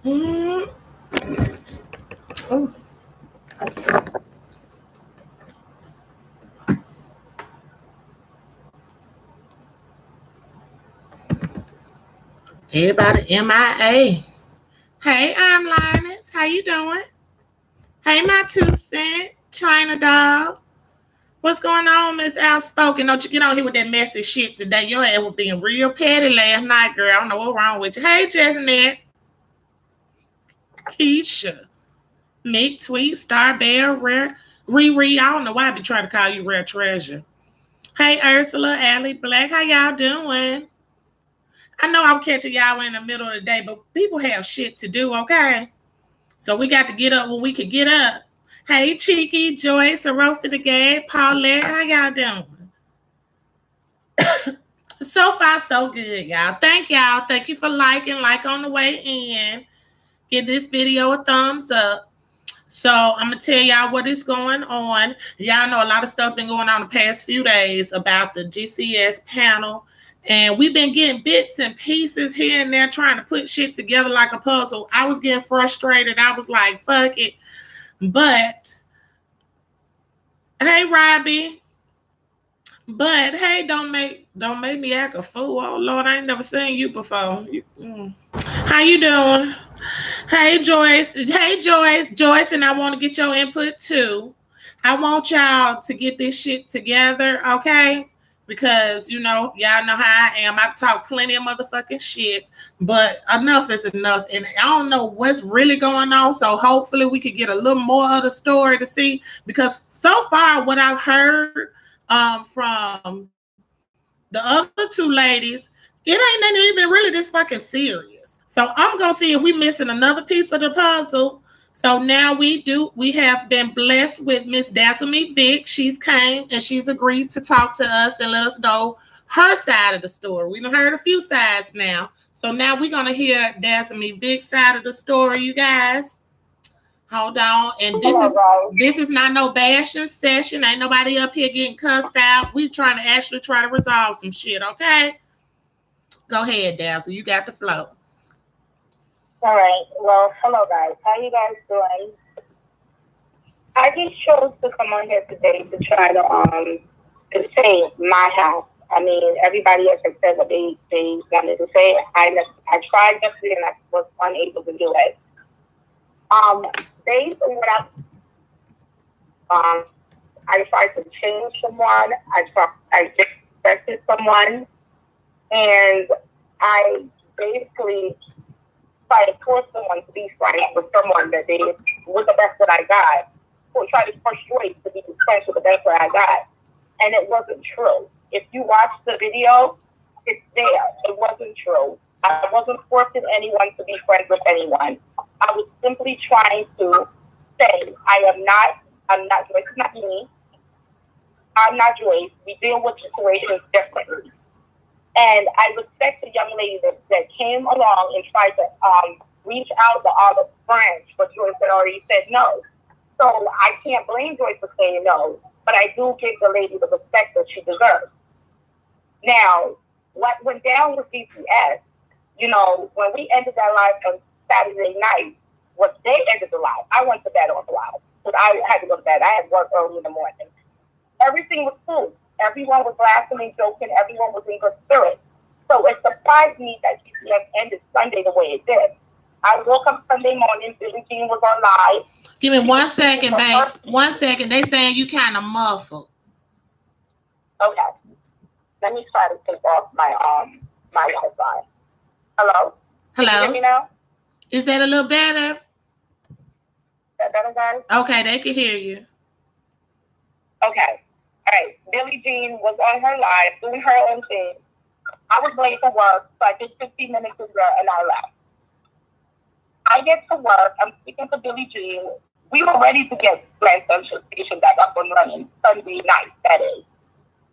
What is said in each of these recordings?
Mm. Oh. Everybody MIA. Hey, I'm Linus. How you doing? Hey, my 2 cent China doll. What's going on, Miss Outspoken? Don't you get on here with that messy shit today. Your ass was being real petty last night, girl. I don't know what's wrong with you. Hey, Jessinet, Keisha, Mick Tweet, Star Bear, Rare, Riri. I don't know why I be trying to call you Rare Treasure. Hey, Ursula, Allie Black. How y'all doing? I know I'm catching y'all in the middle of the day, but people have shit to do, okay? So we got to get up when we can get up. Hey, Cheeky, Joyce, a roasted the gag, Paulette, how y'all doing? So far, so good, y'all. Thank y'all. Thank you for liking. Like on the way in. Give this video a thumbs up. So I'm going to tell y'all what is going on. Y'all know a lot of stuff been going on the past few days about the GCS panel. And we've been getting bits and pieces here and there trying to put shit together like a puzzle. I was getting frustrated. I was like, fuck it. But, hey, Robbie. But, hey, don't make me act a fool. Oh, Lord, I ain't never seen you before. How you doing? Hey, Joyce. Hey, Joyce, and I want to get your input, too. I want y'all to get this shit together, okay? Because, y'all know how I am. I talk plenty of motherfucking shit, but enough is enough. And I don't know what's really going on, so hopefully we could get a little more of the story to see. Because so far, what I've heard from the other two ladies, it ain't even really this fucking serious. So I'm going to see if we missing another piece of the puzzle. So now we have been blessed with Miss DazzleMevic. She's came and she's agreed to talk to us and let us know her side of the story. We've heard a few sides now. So now we're going to hear DazzleMevic's side of the story, you guys. Hold on. And this is not no bashing session. Ain't nobody up here getting cussed out. We trying to resolve some shit, okay? Go ahead, Dazzle. You got the flow. All right. Well, hello, guys. How you guys doing? I just chose to come on here today to try to say my house. I mean, everybody else has said what they wanted to say. I tried yesterday and I was unable to do it. Based on what I tried to change someone. I disrespected someone, and I basically try to force someone to be friends with someone that they was the best that I got, or try to persuade to be friends with the best that I got, and it wasn't true. If you watch the video, it's there. It wasn't true. I wasn't forcing anyone to be friends with anyone. I was simply trying to say, I'm not Joyce. It's not me. I'm not Joyce. We deal with situations differently. And I respect the young lady that came along and tried to reach out to all the friends, but Joyce had already said no. So I can't blame Joyce for saying no, but I do give the lady the respect that she deserves. Now, what went down with DCS, when we ended that live on Saturday night, they ended the live. I went to bed on the live because I had to go to bed. I had work early in the morning. Everything was cool. Everyone was laughing and joking. Everyone was in good spirits. So it surprised me that GCS ended Sunday the way it did. I woke up Sunday morning, Billie Jean was on live. Give me 1 second, babe. 1 second. They saying you kind of muffled. Okay. Let me try to take off my Wi-Fi. Hello? Hello? Can you hear me now? Is that a little better? Is that better, guys? Okay, they can hear you. Okay. All right. Billie Jean was on her live doing her own thing. I was late for work, so I did 15 minutes with her and I left. I get to work. I'm speaking to Billie Jean. We were ready to get Grand Central Station back up and running Sunday night, that is.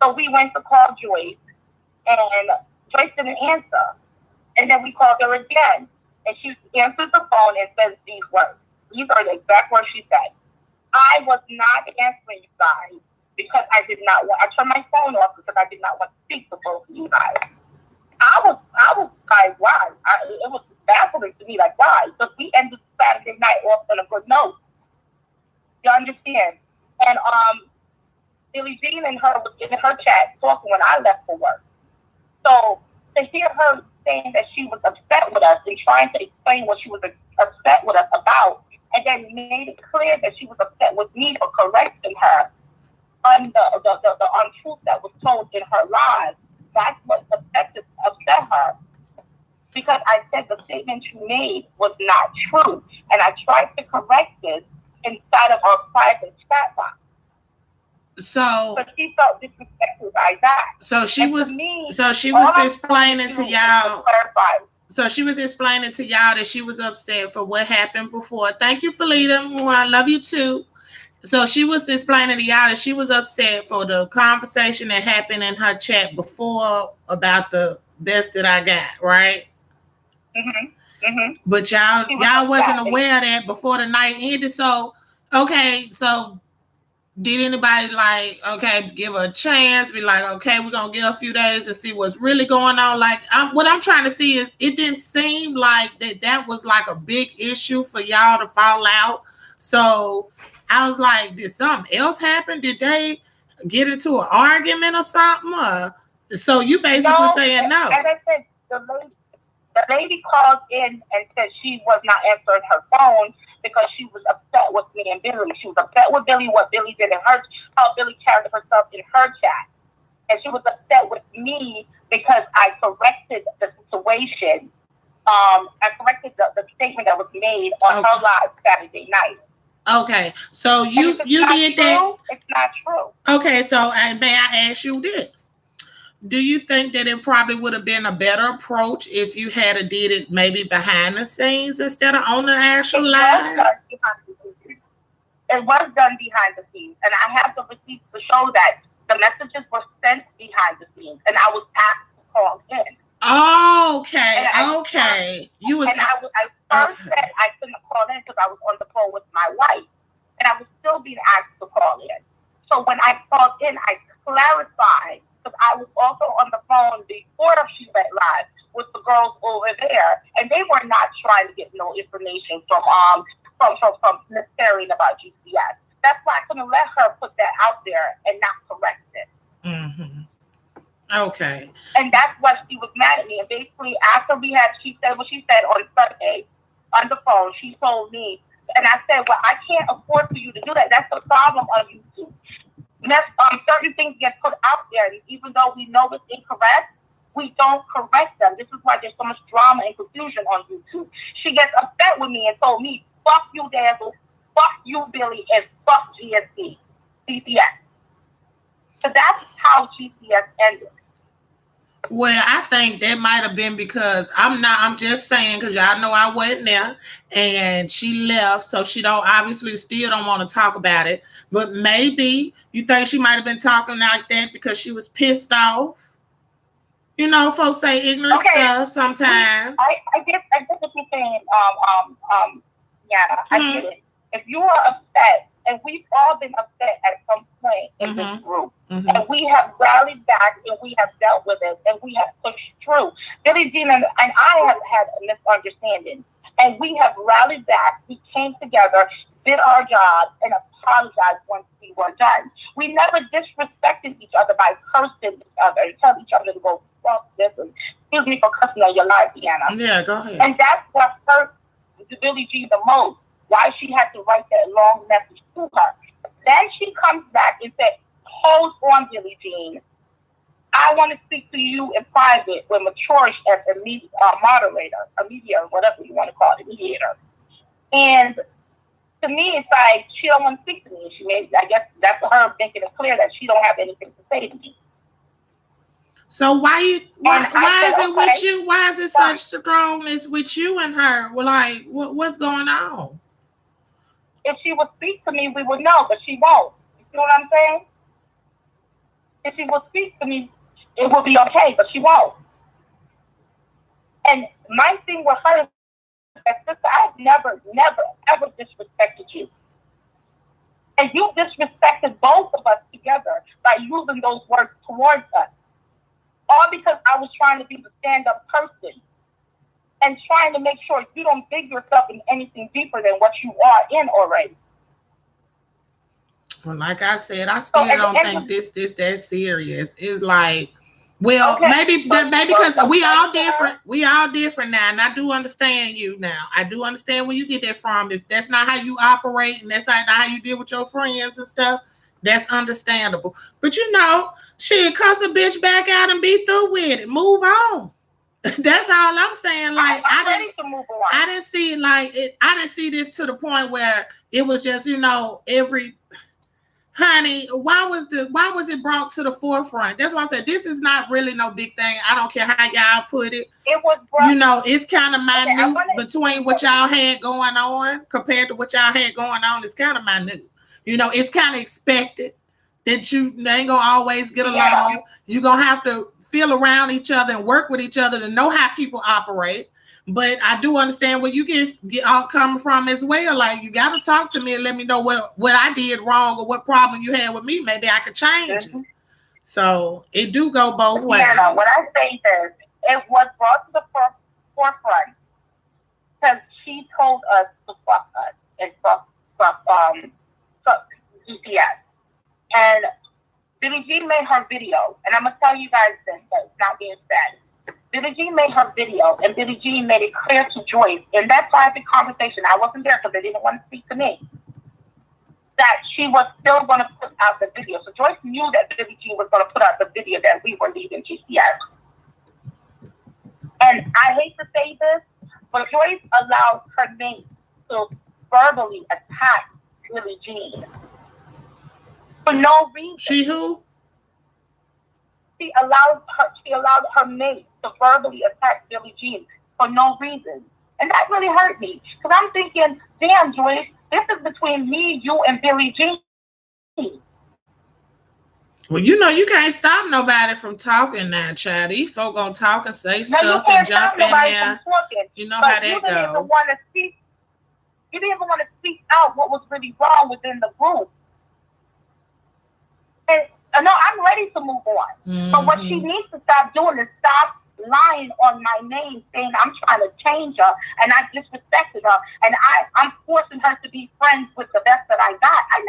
So we went to call Joyce, and Joyce didn't answer. And then we called her again, and she answers the phone and says these words. These are the exact words she said. I was not answering you guys because I turned my phone off because I did not want to speak to both of you guys. I was like, why? It was baffling to me, like, why? Because we understand. And Billie Jean and her was in her chat talking when I left for work. So to hear her saying that she was upset with us and trying to explain what she was upset with us about, and then made it clear that she was upset with me for correcting her on the untruth that was told in her lives, that's what upset her. Because I said the statement you made was not true. And I tried to correct this inside of our private chat box. But she felt disrespected by that. So she was explaining to y'all. So she was explaining to y'all that she was upset for what happened before. Thank you, Felita. I love you too. So she was explaining to y'all that she was upset for the conversation that happened in her chat before about the best that I got, right? Mm-hmm. Mm-hmm. But y'all wasn't aware of that before the night ended. So, okay, so did anybody give her a chance? Be like, okay, we're gonna give her a few days and see what's really going on. Like, what I'm trying to see is, it didn't seem like that was like a big issue for y'all to fall out. So I was like, did something else happen? Did they get into an argument or something? So you basically saying no. As I said, the lady called in and said she was not answering her phone because she was upset with me and Billie. She was upset with Billie, what Billie did in how Billie carried herself in her chat. And she was upset with me because I corrected the situation. I corrected the statement that was made on her live Saturday night. Okay, so you did that. It's not true. Okay, so may I ask you this? Do you think that it probably would have been a better approach if you had did it maybe behind the scenes instead of on the actual live? It was done behind the scenes, and I have the receipts to show that the messages were sent behind the scenes, and I was asked to call in. Okay. I first said I couldn't call in because I was on the phone with my wife, and I was still being asked to call in. So when I called in, I clarified, because I was also on the phone before she went live with the girls over there, and they were not trying to get no information from Miss Perry about GCS. That's why I couldn't let her put that out there and not correct it. Mm-hmm. Okay. And that's why she was mad at me. And basically, after she said what she said on Sunday on the phone, she told me, and I said, well, I can't afford for you to do that. That's the problem on YouTube. Certain things get put out there, and even though we know it's incorrect, we don't correct them. This is why there's so much drama and confusion on YouTube. She gets upset with me and told me, fuck you, Dazzle, fuck you, Billie, and fuck GCS. So that's how GCS ended. Well, I think that might have been because I'm just saying, because y'all know I wasn't there and she left, so she still don't want to talk about it. But maybe you think she might have been talking like that because she was pissed off. You know, folks say ignorant stuff sometimes. I get what you're saying. I get it. If you are upset, and we've all been upset at some point in this group, and we have rallied back and we have dealt with it and we have pushed through. Billie Jean and I have had a misunderstanding, and we have rallied back. We came together, did our job, and apologized once we were done. We never disrespected each other by cursing each other and telling each other to go fuck this. And excuse me for cussing on your live, Deanna. Yeah, go ahead. And that's what hurt Billie Jean the most. Why she had to write that long message to her. Then she comes back and said, hold on, Billie Jean. I want to speak to you in private with Mature as a moderator, a mediator, whatever you want to call it, a mediator. And to me, it's like she don't want to speak to me. I guess that's her making it clear that she don't have anything to say to me. So why is it with you? Why is it such strongness with you and her? Well, like, what's going on? If she would speak to me, we would know, but she won't. You see what I'm saying? If she would speak to me, it would be okay, but she won't. And my thing with her is that, sister, I've never, ever disrespected you. And you disrespected both of us together by using those words towards us. All because I was trying to be the stand-up person and trying to make sure you don't dig yourself in anything deeper than what you are in already. Well, like I said, I still don't think this that serious. It's like, well, maybe because we all different. We all different now, and I do understand you now. I do understand where you get that from. If that's not how you operate, and that's not how you deal with your friends and stuff, that's understandable. But you know, shit, cuss a bitch back out and be through with it. Move on. That's all I'm saying. Like I didn't see it like it. I didn't see this to the point where it was just, you know, honey, why was it brought to the forefront? That's why I said this is not really no big thing. I don't care how y'all put it. It was brought, you know, it's kind of minute between what y'all had going on compared to what y'all had going on. It's kind of minute. You know, it's kind of expected that you ain't gonna always get along. Yeah. You're gonna have to feel around each other and work with each other to know how people operate. But I do understand where you get all coming from as well. Like, you got to talk to me and let me know what I did wrong or what problem you had with me. Maybe I could change it. So it do go both ways. Yeah, when I say this, it was brought to the forefront because she told us to fuck us and fuck GPS. And Billie Jean made her video, and I'm gonna tell you guys this, but it's not being said. Billie Jean made her video, and Billie Jean made it clear to Joyce in that private conversation. I wasn't there because they didn't want to speak to me. That she was still going to put out the video. So Joyce knew that Billie Jean was going to put out the video that we were leaving GPS. And I hate to say this, but Joyce allowed her mate to verbally attack Billie Jean for no reason. She who? She allowed her mate to verbally attack Billie Jean for no reason. And that really hurt me. Because I'm thinking, damn, Joyce, this is between me, you, and Billie Jean. Well, you know, you can't stop nobody from talking now, child. These folk gonna talk and say stuff and jump in there. You know how that goes. You didn't even want to speak out what was really wrong within the group. And no, I'm ready to move on. Mm-hmm. But what she needs to stop doing is stop lying on my name, saying I'm trying to change her, and I disrespected her, and I'm forcing her to be friends with the best that I got. I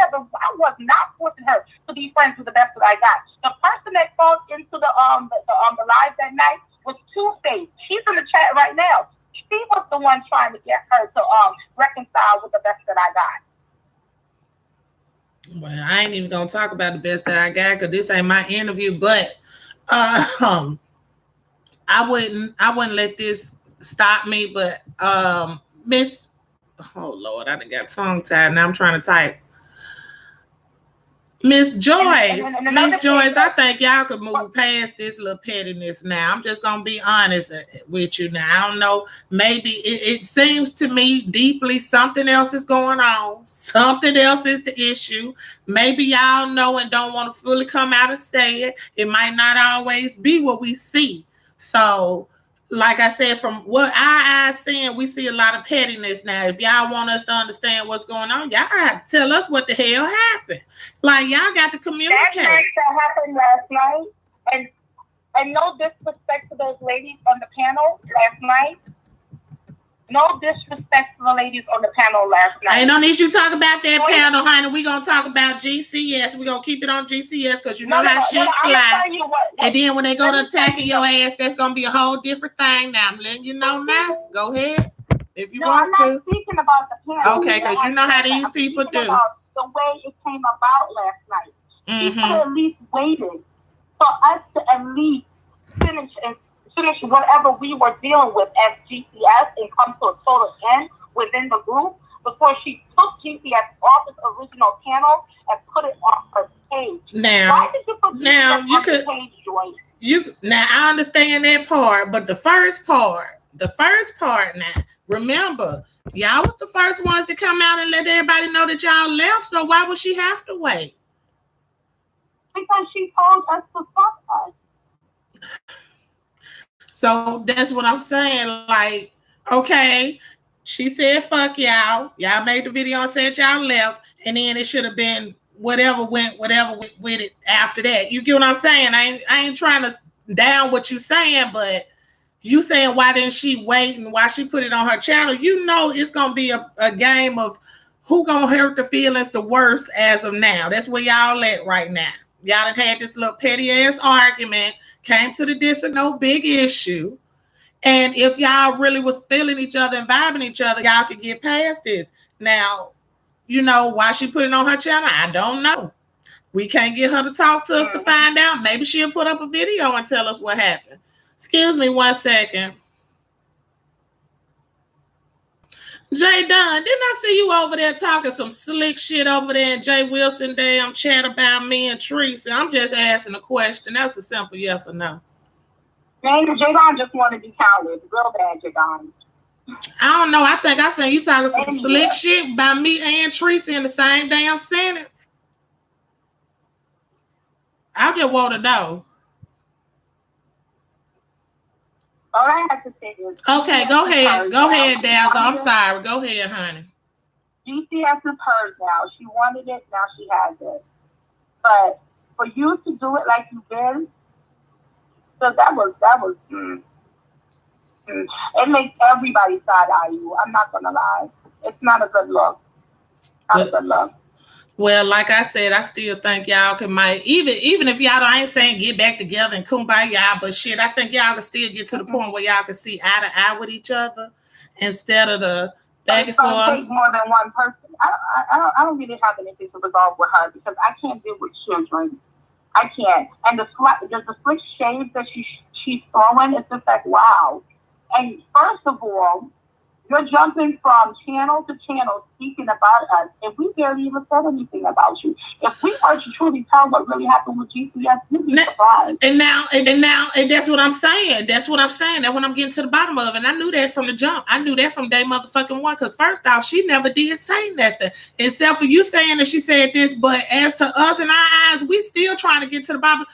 was not forcing her to be friends with the best that I got. The person that called into the live that night was Two-Face. She's in the chat right now. She was the one trying to get her to reconcile with the best that I got. Well, I ain't even gonna talk about the best that I got because this ain't my interview. But I wouldn't let this stop me. But Miss, oh Lord, I done got tongue tied. Now I'm trying to type. Miss Joyce, I think y'all could move past this little pettiness now. I'm just going to be honest with you now. I don't know. Maybe it seems to me deeply something else is going on. Something else is the issue. Maybe y'all know and don't want to fully come out and say it. It might not always be what we see. So, like I said, from what our eyes seeing, we see a lot of pettiness now. If y'all want us to understand what's going on, y'all have to tell us what the hell happened. Like, y'all got to communicate. That happened last night, and no disrespect to those ladies on the panel last night. No disrespect to the ladies on the panel last night. Ain't no need you talk about that panel, honey. We're going to talk about GCS. We're going to keep it on GCS because you know how shit fly. And then when they go to attacking your ass, that's going to be a whole different thing. Now, I'm letting you know now. Go ahead if you want to. I'm not speaking about the panel. Okay, because you know how these people do. About the way it came about last night. People at least waited for us to at least finish whatever we were dealing with as GCS and come to a total end within the group before she took GCS off its original panel and put it on her page. Now, why did you put GCS on the page, Joyce? Now I understand that part, but the first part now, remember, y'all was the first ones to come out and let everybody know that y'all left, so why would she have to wait? Because she told us to fuck us. So that's what I'm saying. Like, okay, she said, fuck y'all. Y'all made the video and said y'all left. And then it should have been whatever went with it after that. You get what I'm saying? I ain't trying to down what you saying, but you saying why didn't she wait and why she put it on her channel? You know it's going to be a game of who gonna hurt the feelings the worst as of now? That's where y'all at right now. Y'all done had this little petty ass argument, came to the distance, no big issue. And if y'all really was feeling each other and vibing each other, y'all could get past this. Now, you know, why she put it on her channel, I don't know. We can't get her to talk to us to find out. Maybe she'll put up a video and tell us what happened. Excuse me 1 second. Jay Dunn, didn't I see you over there talking some slick shit over there in Jay Wilson damn chat about me and Teresa? I'm just asking a question. That's a simple yes or no. Jay Don just wanted to be counted. Real bad, Jay Don. I don't know. I think I seen you talking some slick shit about me and Teresa in the same damn sentence. I just want to know. All I have to say is... Okay, go ahead. Go ahead, Dazzle. I'm sorry. Go ahead, honey. GCS is hers now. She wanted it. Now she has it. But for you to do it like you did, so that was it makes everybody side-eye you. I'm not going to lie. It's not a good look. Not a good look. Well, like I said, I still think y'all can even if y'all I ain't saying get back together and kumbaya, but shit, I think y'all can still get to the point where y'all can see eye to eye with each other instead of the back and forth. Take more than one person. I don't really have anything to resolve with her because I can't deal with children. I can't. And the slick shades that she's throwing, it's just like wow. And first of all, you're jumping from channel to channel speaking about us, and we barely even said anything about you. If we were to truly tell what really happened with GCS, you'd be surprised. And that's what I'm saying. That's what I'm saying. That's what I'm getting to the bottom of. And I knew that from the jump. I knew that from day motherfucking one. Because first off, she never did say nothing. Except for you saying that she said this, but as to us in our eyes, we still trying to get to the bottom.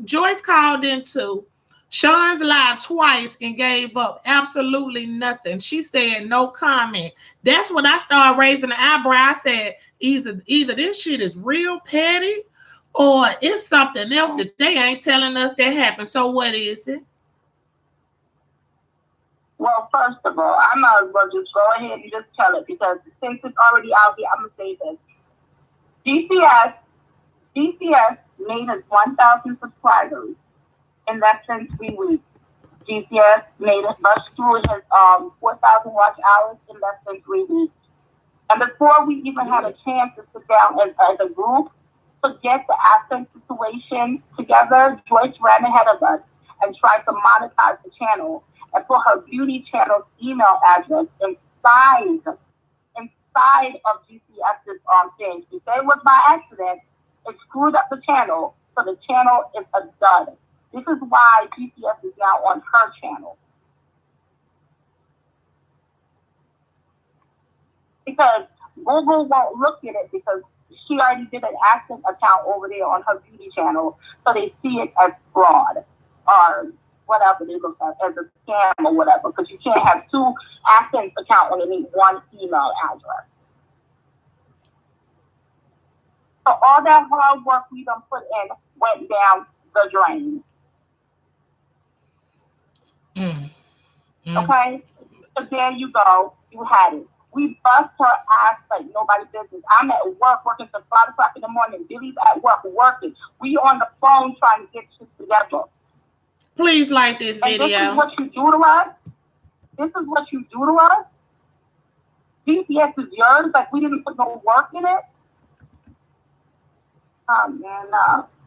Joyce called into Sean's live twice and gave up absolutely nothing. She said no comment. That's when I started raising the eyebrow. I said either this shit is real petty or it's something else that they ain't telling us that happened. So what is it? Well, first of all, I might as well just go ahead and just tell it because since it's already out here, I'm going to say this. GCS made us 1,000 subscribers in less than 3 weeks. GCS made us rush through his 4,000 watch hours in less than 3 weeks. And before we even had a chance to sit down as a group to get the accent situation together, Joyce ran ahead of us and tried to monetize the channel and put her beauty channel's email address inside of GCS's thing. She said it was by accident. It screwed up the channel, so the channel is a dud. This is why GCS is now on her channel. Because Google won't look at it because she already did an accent account over there on her beauty channel, so they see it as fraud or whatever they look at as a scam or whatever, because you can't have 2 accent accounts when you need 1 email address. So all that hard work we done put in went down the drain. Okay? So there you go. You had it. We bust her ass like nobody's business. I'm at work working till 5 o'clock in the morning. Billy's at work working. We on the phone trying to get shit together. Please like this video. This is what you do to us? This is what you do to us? GCS is yours? Like we didn't put no work in it? Oh man,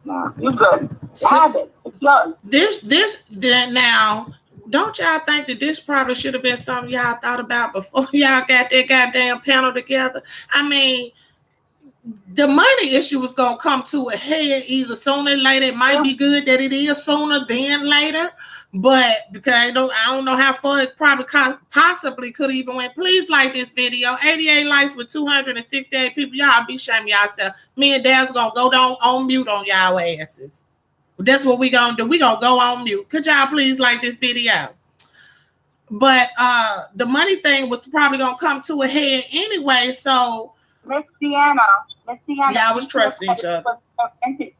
no. You're good. Have it. It's yours. This now, don't y'all think that this probably should have been something y'all thought about before y'all got that goddamn panel together? I mean, the money issue was gonna come to a head either sooner or later. It might be good that it is sooner than later, but because I don't know how far it probably possibly could even went. Please like this video. 88 likes with 268 people. Y'all be shaming yourself. Me and Dad's gonna go down on mute on y'all asses. That's what we gonna do. We gonna go on mute. Could y'all please like this video? But the money thing was probably gonna come to a head anyway. So Miss Deanna. Y'all was trusting each other. Entity.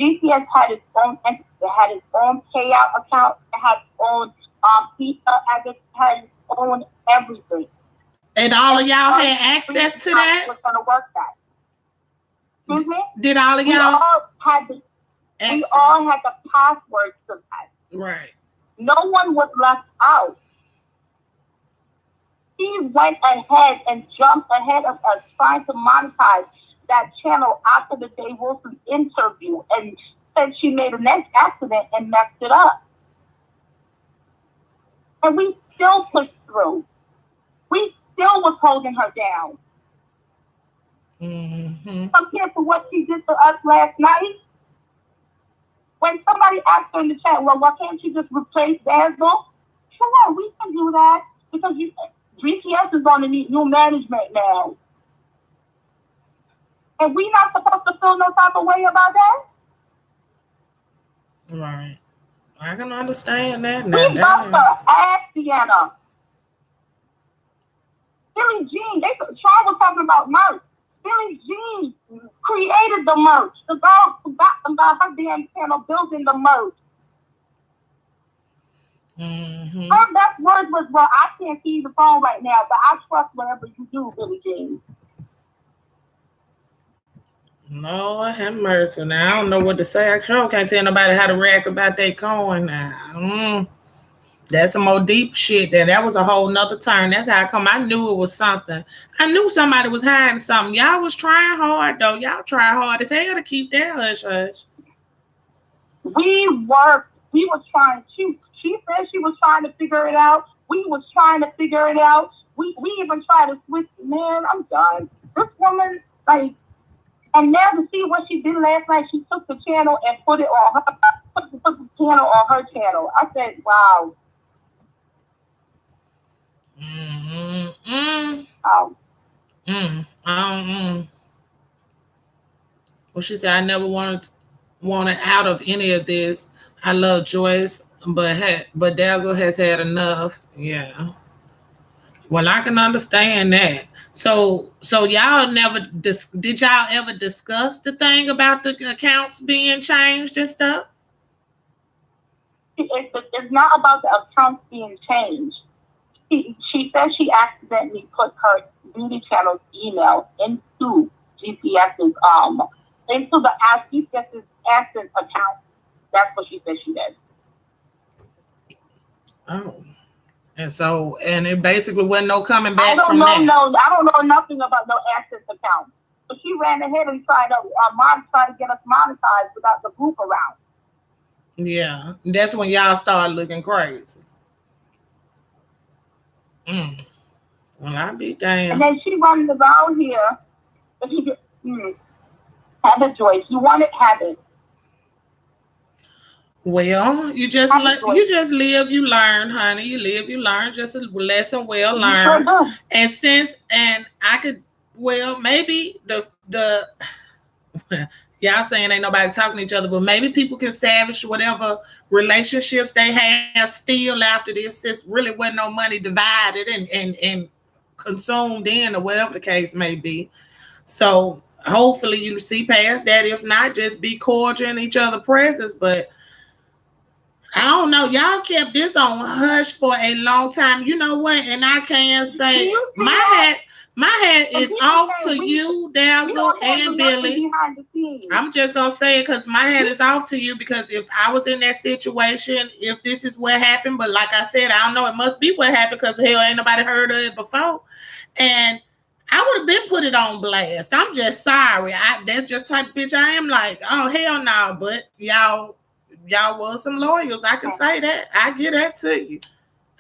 GCS had its own entity. It had its own payout account. It had its own pizza. It had its own everything. And all of y'all had access to that? Was going to work that. Mm-hmm. Did all of y'all? We all had the passwords to that. Right. No one was left out. She went ahead and jumped ahead of us trying to monetize that channel after the Day Wilson interview and said she made a next accident and messed it up. And we still pushed through. We still was holding her down. Mm-hmm. Compared to what she did to us last night. When somebody asked her in the chat, well, why can't you just replace Dazzle? Sure, we can do that because GPS is going to need new management now. And we not supposed to feel no type of way about that? Right. I can understand that. We bumped her ass, Sienna. Billie Jean, Sean was talking about merch. Billie Jean created the merch. The girl forgot about her damn channel building the merch. Mm-hmm. Her best words was, well, I can't see the phone right now, but I trust whatever you do, Billie Jean. Lord have mercy. Now, I don't know what to say. I sure can't tell nobody how to react about that coin now. That's some more deep shit there. That was a whole nother turn. That's how come I knew it was something. I knew somebody was hiding something. Y'all was trying hard, though. Y'all try hard as hell to keep that hush-hush. We worked. We was trying. She said she was trying to figure it out. We was trying to figure it out. We even tried to switch. Man, I'm done. This woman, like, and now to see what she did last night, she took the channel and put it on her, put the channel on her channel. I said, wow. Well, she said, I never wanted out of any of this. I love Joyce, but Dazzle has had enough. Yeah. Well, I can understand that. So y'all never did y'all ever discuss the thing about the accounts being changed and stuff? It's not about the accounts being changed. She said she accidentally put her beauty channel's email into GPS's into the GPS's Essence account. That's what she said she did. Oh. And it basically wasn't no coming back from that. I don't know nothing about no Essence account. So she ran ahead and tried to get us monetized without the group around. Yeah, that's when y'all started looking crazy. Well, I be damned. And then she running around here. And she just, have it, Joyce. You want it, have it. Well, you just live, you learn, honey. You live, you learn. Just a lesson well learned. Sure and I could, well, maybe the y'all saying ain't nobody talking to each other, but maybe people can salvage whatever relationships they have still after this. Since really wasn't no money divided and consumed in, or whatever the case may be. So hopefully you see past that. If not, just be cordial in each other's presence. But I don't know. Y'all kept this on hush for a long time. You know what? And I can say my hat is off to you, Dazzle and Billy. I'm just gonna say it because my hat is off to you, because if I was in that situation, if this is what happened, but like I said, I don't know. It must be what happened because hell, ain't nobody heard of it before, and I would have been put it on blast. I'm just sorry. That's just type of bitch I am. Like, oh hell no, but y'all was some lawyers. I can say that. I get that to you.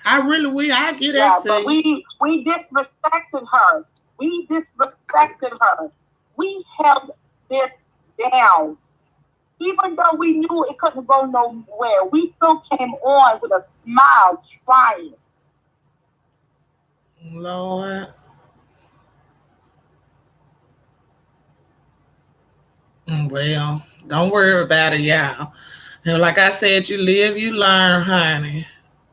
I really will. I get that to you. We disrespected her. We held this down. Even though we knew it couldn't go nowhere, we still came on with a smile, trying. Lord. Well, don't worry about it, y'all. Like I said, you live, you learn, honey.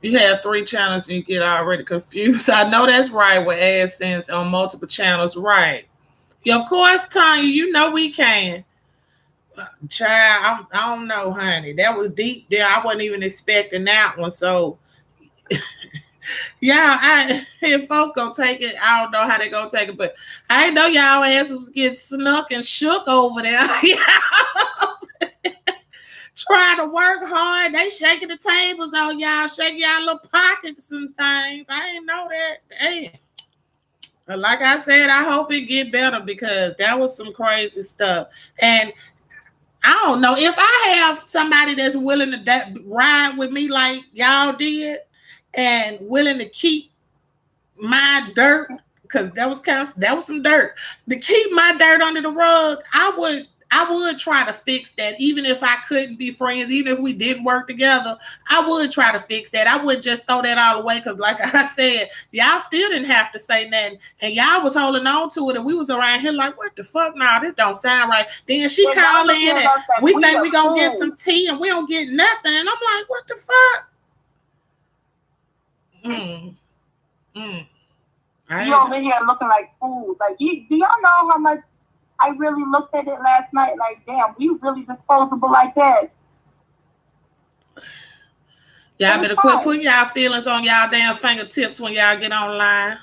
You have 3 channels and you get already confused. I know that's right with AdSense on multiple channels, right? Yeah, of course, Tanya, you know we can. Child, I don't know, honey. That was deep there. I wasn't even expecting that one. So Yeah, if folks gonna take it, I don't know how they gonna take it, but I didn't know y'all ass was getting snuck and shook over there. Trying to work hard. They shaking the tables on y'all, shaking y'all little pockets and things. I didn't know that. Damn. Like I said, I hope it get better because that was some crazy stuff. And I don't know if I have somebody that's willing to ride with me like y'all did, and willing to keep my dirt, because that was some dirt, to keep my dirt under the rug. I would try to fix that, even if I couldn't be friends, even if we didn't work together. I would try to fix that. I wouldn't just throw that all away, because like I said, y'all still didn't have to say nothing, and y'all was holding on to it, and we was around here like, what the fuck? Nah, this don't sound right. Then she called in and we think we gonna get some tea, and we don't get nothing, and I'm like, what the fuck? You over here looking like fools. Like, do y'all know how much I really looked at it last night? Like, damn, we really disposable like that. Y'all better quit putting y'all feelings on y'all damn fingertips when y'all get online.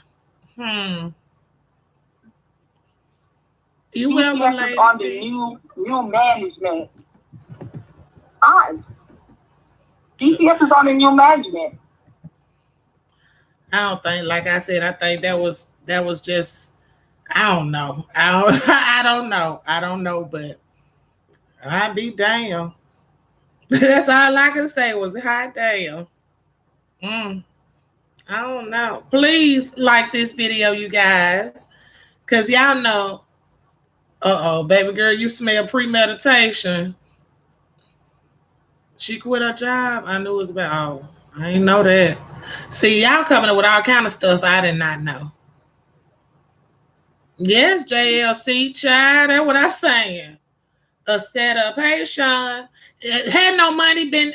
You will be on the new management. DPS is on the new management. I don't think, like I said, I think that was just, I don't know. I don't know, but I'd be damn. That's all I can say was hot damn. I don't know. Please like this video, you guys, because y'all know, baby girl, you smell premeditation. She quit her job. I knew it was about, I didn't know that. See, y'all coming up with all kind of stuff I did not know. Yes, JLC, child, that's what I'm saying. A setup. Hey, Sean. Had no money been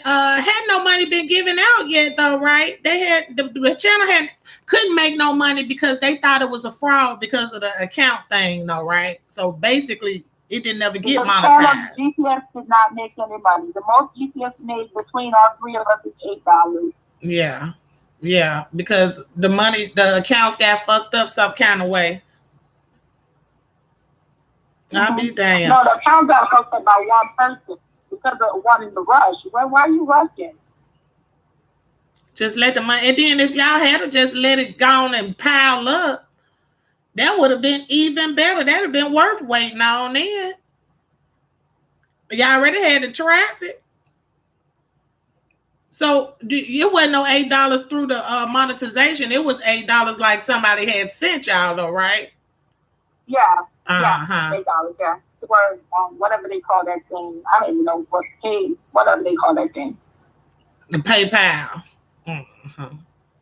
given out yet, though, right? They had the channel couldn't make no money because they thought it was a fraud because of the account thing, though, right? So basically, it didn't ever get monetized. GPS did not make any money. The most GPS made between all three of us is $8. Yeah, because the accounts got fucked up some kind of way. I'll be damned. No, the accounts got fucked up by one person because of one in the rush. Why are you rushing? Just let the money, and then if y'all had to just let it go on and pile up, that would have been even better. That would have been worth waiting on then. Y'all already had the traffic. So it wasn't no $8 through the monetization. It was $8 like somebody had sent y'all, though, right? Yeah. $8. Yeah. Or whatever they call that thing. I don't even know what paid. Whatever they call that thing. The PayPal.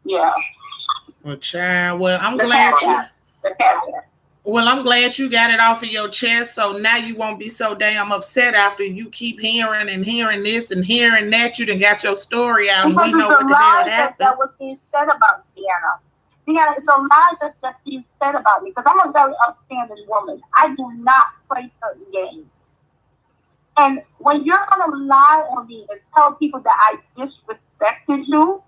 Yeah. Well, child. Well, I'm glad you got it off of your chest, so now you won't be so damn upset after you keep hearing this and hearing that. You done got your story out, and we know what the hell happened. That was being said about Deanna. Deanna, it's a lie that's being said about me, because I'm a very upstanding woman. I do not play certain games. And when you're going to lie on me and tell people that I disrespected you,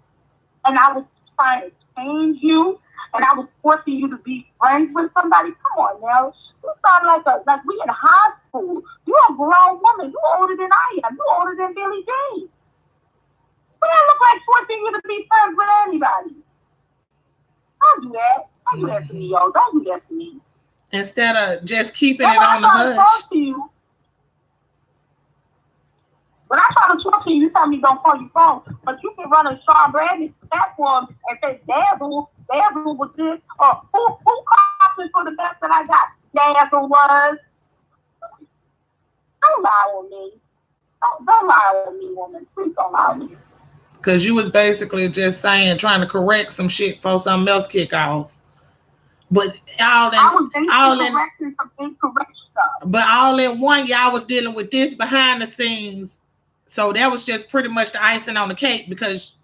and I was trying to change you, and I was forcing you to be friends with somebody, come on now. You sound like we in high school. You're a grown woman. You're older than I am. You're older than Billy Jean. But I look like forcing you to be friends with anybody. Don't do that. Don't do that to me, yo. Don't do that to me. Instead of just keeping it on the hush. When I try to talk to you, you tell me don't call your phone. But you can run a Sean Bradley platform and say, Dazzle was this. Or who called me for the best that I got? Dazzle was. Don't lie on me. Don't lie on me, woman. Please don't lie on me. Because you was basically just trying to correct some shit before something else kick off. But all in one, y'all was dealing with this behind the scenes. So that was just pretty much the icing on the cake, because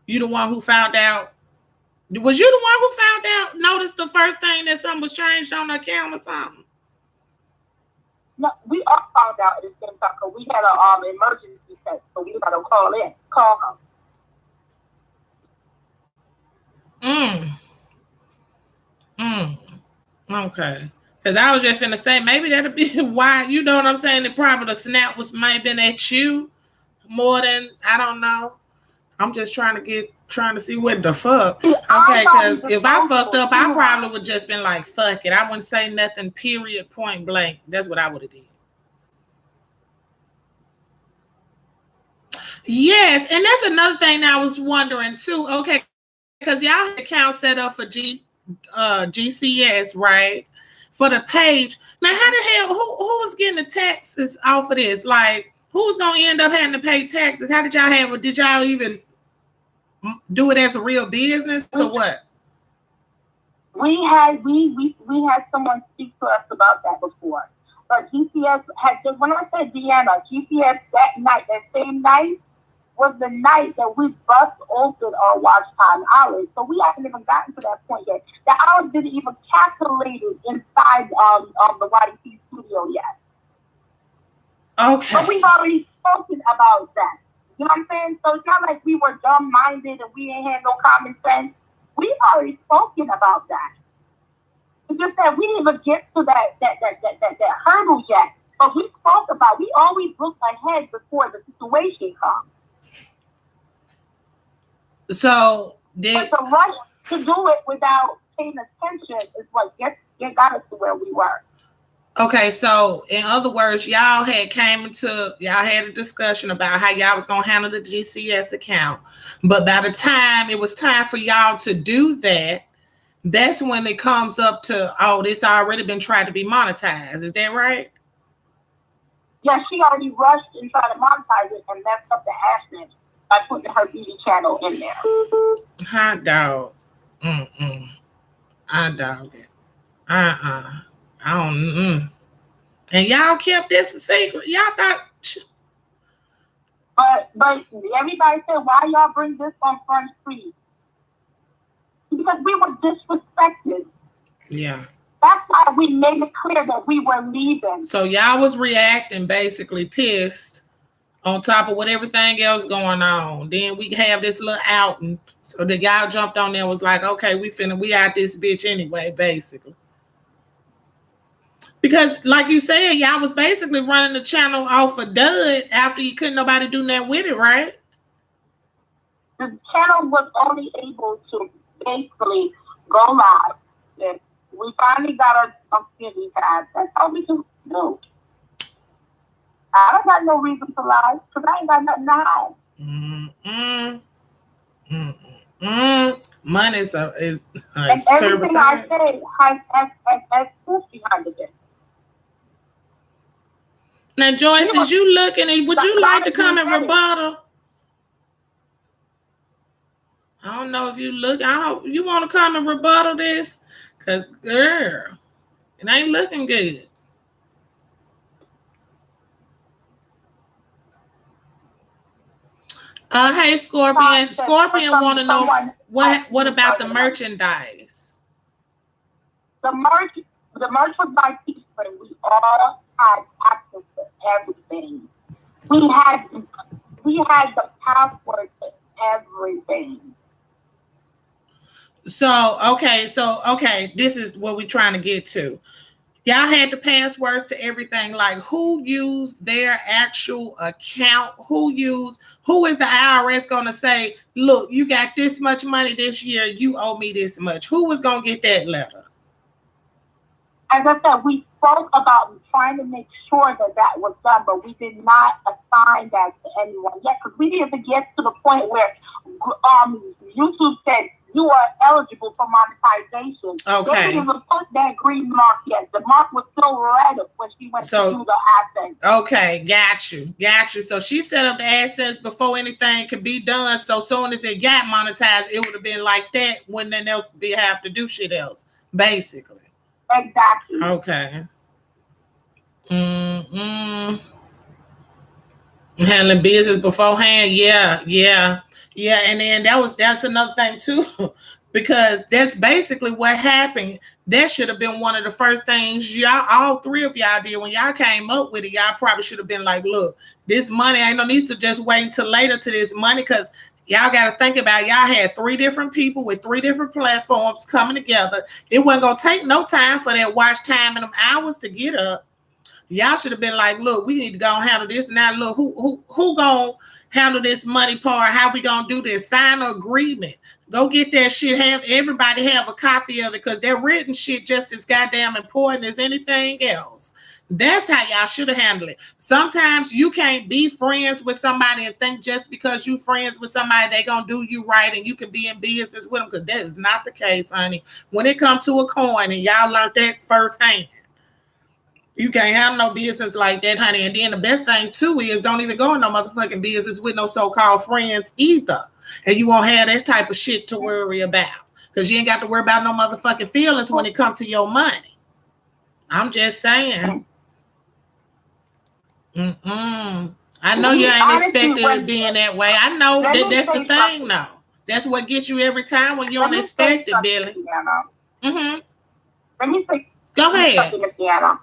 you the one who found out. Was you the one who found out? Noticed the first thing that something was changed on the account or something? No, we all found out at the same time, because we had an emergency set, so we got to call her. Mm. Mm. Okay. Because I was just finna say, maybe that'll be why, you know what I'm saying? The probably the snap was might have been at you more than, I don't know. I'm just trying to see what the fuck. Okay, because if I fucked up, I probably would just been like, fuck it. I wouldn't say nothing, period, point blank. That's what I would have did. Yes, and that's another thing I was wondering too. Okay, because y'all had account set up for GCS, right? For the page. Now, how the hell who was getting the taxes off of this? Like, who's gonna end up having to pay taxes? How did y'all have it? Did y'all even do it as a real business or what? We had someone speak to us about that before. But GCS had just, when I said Deanna, GCS that night, that same night, was the night that we bust open our watch time hours. So we haven't even gotten to that point yet. The hours didn't even calculate it inside the YDP studio yet. Okay. But we've already spoken about that. You know what I'm saying? So it's not like we were dumb-minded and we ain't had no common sense. We've already spoken about that. It's just that we didn't even get to that hurdle yet. But we spoke about, we always look ahead before the situation comes. So but the rush to do it without paying attention is what got us to where we were. Okay, so in other words, y'all had a discussion about how y'all was gonna handle the GCS account, but by the time it was time for y'all to do that, that's when it comes up to, oh, this already been tried to be monetized. Is that right? Yeah, she already rushed and tried to monetize it and messed up the hashtag by putting her beauty channel in there. Hot dog. I dog it. I don't. And y'all kept this a secret. Y'all thought. But everybody said, why y'all bring this on Front Street? Because we were disrespected. Yeah. That's why we made it clear that we were leaving. So y'all was reacting basically pissed on top of what everything else going on. Then we have this little outing. So the y'all jumped on there and was like, okay, we out this bitch anyway, basically. Because like you said, y'all was basically running the channel off a dud after you couldn't nobody do nothing with it, right? The channel was only able to basically go live. And we finally got our skinny tabs. That's all we can do. I don't got no reason to lie because I ain't got nothing to hide. Money is and everything I say has proof behind it. Now, Joyce, as you looking, would you like to come and rebuttal? I don't know if you look. I hope you want to come and rebuttal this, cause girl, it ain't looking good. Hey, Scorpion. Scorpion want to know what about the merchandise? The merch was by Teespring. We all had access to everything. We had the password to everything. So okay, this is what we're trying to get to. Y'all had the passwords to everything, like who used their actual account, who is the IRS going to say, look, you got this much money this year, you owe me this much. Who was going to get that letter? As I said, we spoke about trying to make sure that was done, but we did not assign that to anyone yet because we didn't get to the point where YouTube said you are eligible for monetization. Okay. They didn't even put that green mark yet. The mark was still red when she went to do the AdSense. Okay, got you. So she set up the AdSense before anything could be done. So soon as it got monetized, it would have been like that when nothing else be have to do shit else, basically. Exactly. Okay. Handling business beforehand, yeah. And then that's another thing too, because that's basically what happened. That should have been one of the first things all three of y'all did when y'all came up with it. Y'all probably should have been like, look, this money ain't no need to just wait until later to this money, because Y'all got to think about it. Y'all had 3 different people with 3 different platforms coming together. It wasn't going to take no time for that watch time and them hours to get up. Y'all should have been like, look, we need to go and handle this now. Look, who gonna handle this money part? How we gonna do this? Sign an agreement. Go get that shit. Have everybody have a copy of it, because that written shit just as goddamn important as anything else. That's how y'all should have handled it. Sometimes you can't be friends with somebody and think just because you friends with somebody, they gonna do you right and you can be in business with them, because that is not the case, honey. When it comes to a coin, and y'all learned that firsthand. You can't have no business like that, honey. And then the best thing, too, is don't even go in no motherfucking business with no so-called friends either. And you won't have that type of shit to worry about, because you ain't got to worry about no motherfucking feelings when it comes to your money. I'm just saying. I know you ain't expected it being that way. I know that's the thing, though. That's what gets you every time when you don't expect it, Billy. Let me say, go ahead.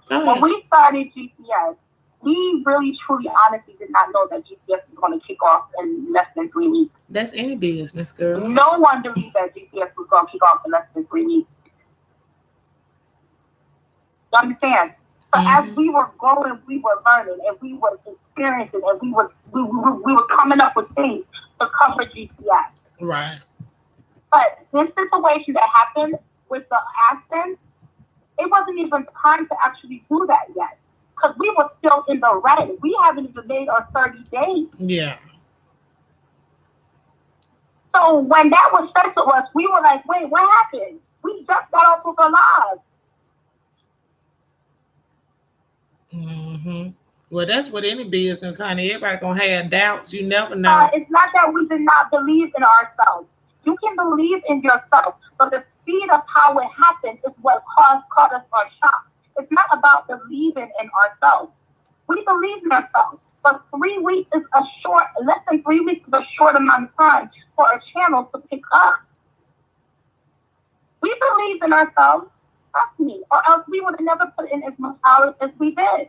When we started GCS, we really, truly, honestly did not know that GCS was going to kick off in less than 3 weeks. That's any business, girl. No one believed that GCS was going to kick off in less than 3 weeks. You understand? So as we were growing, we were learning, and we were experiencing, and we were coming up with things to cover GCS. Right. But this situation that happened with the Aspen, it wasn't even time to actually do that yet, because we were still in the red. We haven't even made our 30 days. Yeah. So when that was said to us, we were like, wait, what happened? We just got off of the live. Well, that's what any business, honey. Everybody gonna have doubts. You never know. It's not that we did not believe in ourselves. You can believe in yourself, but the speed of how it happened is what caught us on shock. It's not about believing in ourselves. We believe in ourselves, but 3 weeks is less than 3 weeks is a short amount of time for a channel to pick up. We believe in ourselves, trust me, or else we would have never put in as much hours as we did.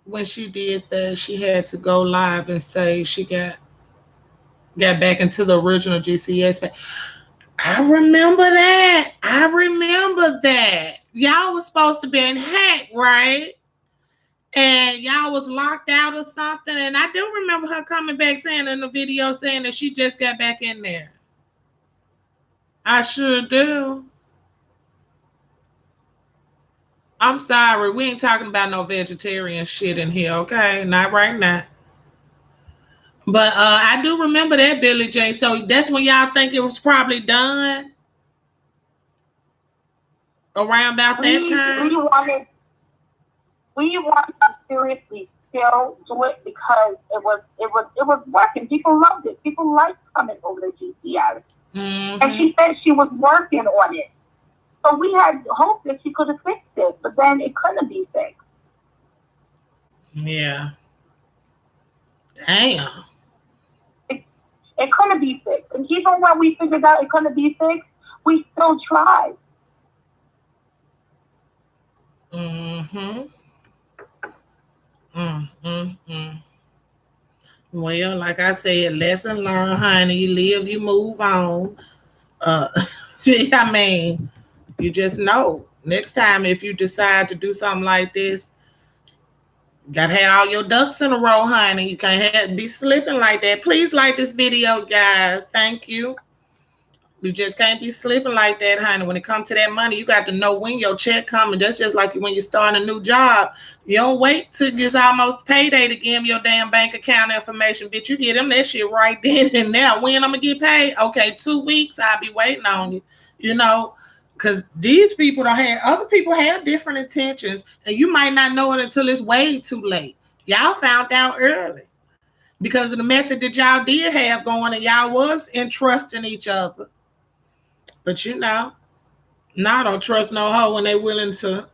When she did that, she had to go live and say she got back into the original GCS. I remember that. Y'all was supposed to be in hack, right? And y'all was locked out or something. And I do remember her coming back saying in the video saying that she just got back in there. I sure do. I'm sorry. We ain't talking about no vegetarian shit in here, okay? Not right now. But I do remember that, Billy J. So that's when y'all think it was probably done? Around about that time? We wanted to seriously still do it because it was working. People loved it. People liked coming over to GCS. And she said she was working on it. So we had hope that she could have fixed it, but then it couldn't be fixed. Yeah. Damn. It couldn't be fixed. And even when we figured out it couldn't be fixed, we still tried. Well, like I said, lesson learned, honey. You live, you move on. I mean, you just know. Next time, if you decide to do something like this, gotta have all your ducks in a row, honey. You can't be slipping like that. Please like this video, guys. Thank you. You just can't be slipping like that, honey. When it comes to that money, you got to know when your check coming. That's just like when you start a new job. You don't wait till it's almost payday to give them your damn bank account information. Bitch, you get them that shit right then and now. When I'm going to get paid? Okay, 2 weeks, I'll be waiting on you. You know, because these people other people have different intentions, and you might not know it until it's way too late. Y'all found out early because of the method that y'all did have going, and y'all was entrusting each other. But you know, now I don't trust no hoe when they willing to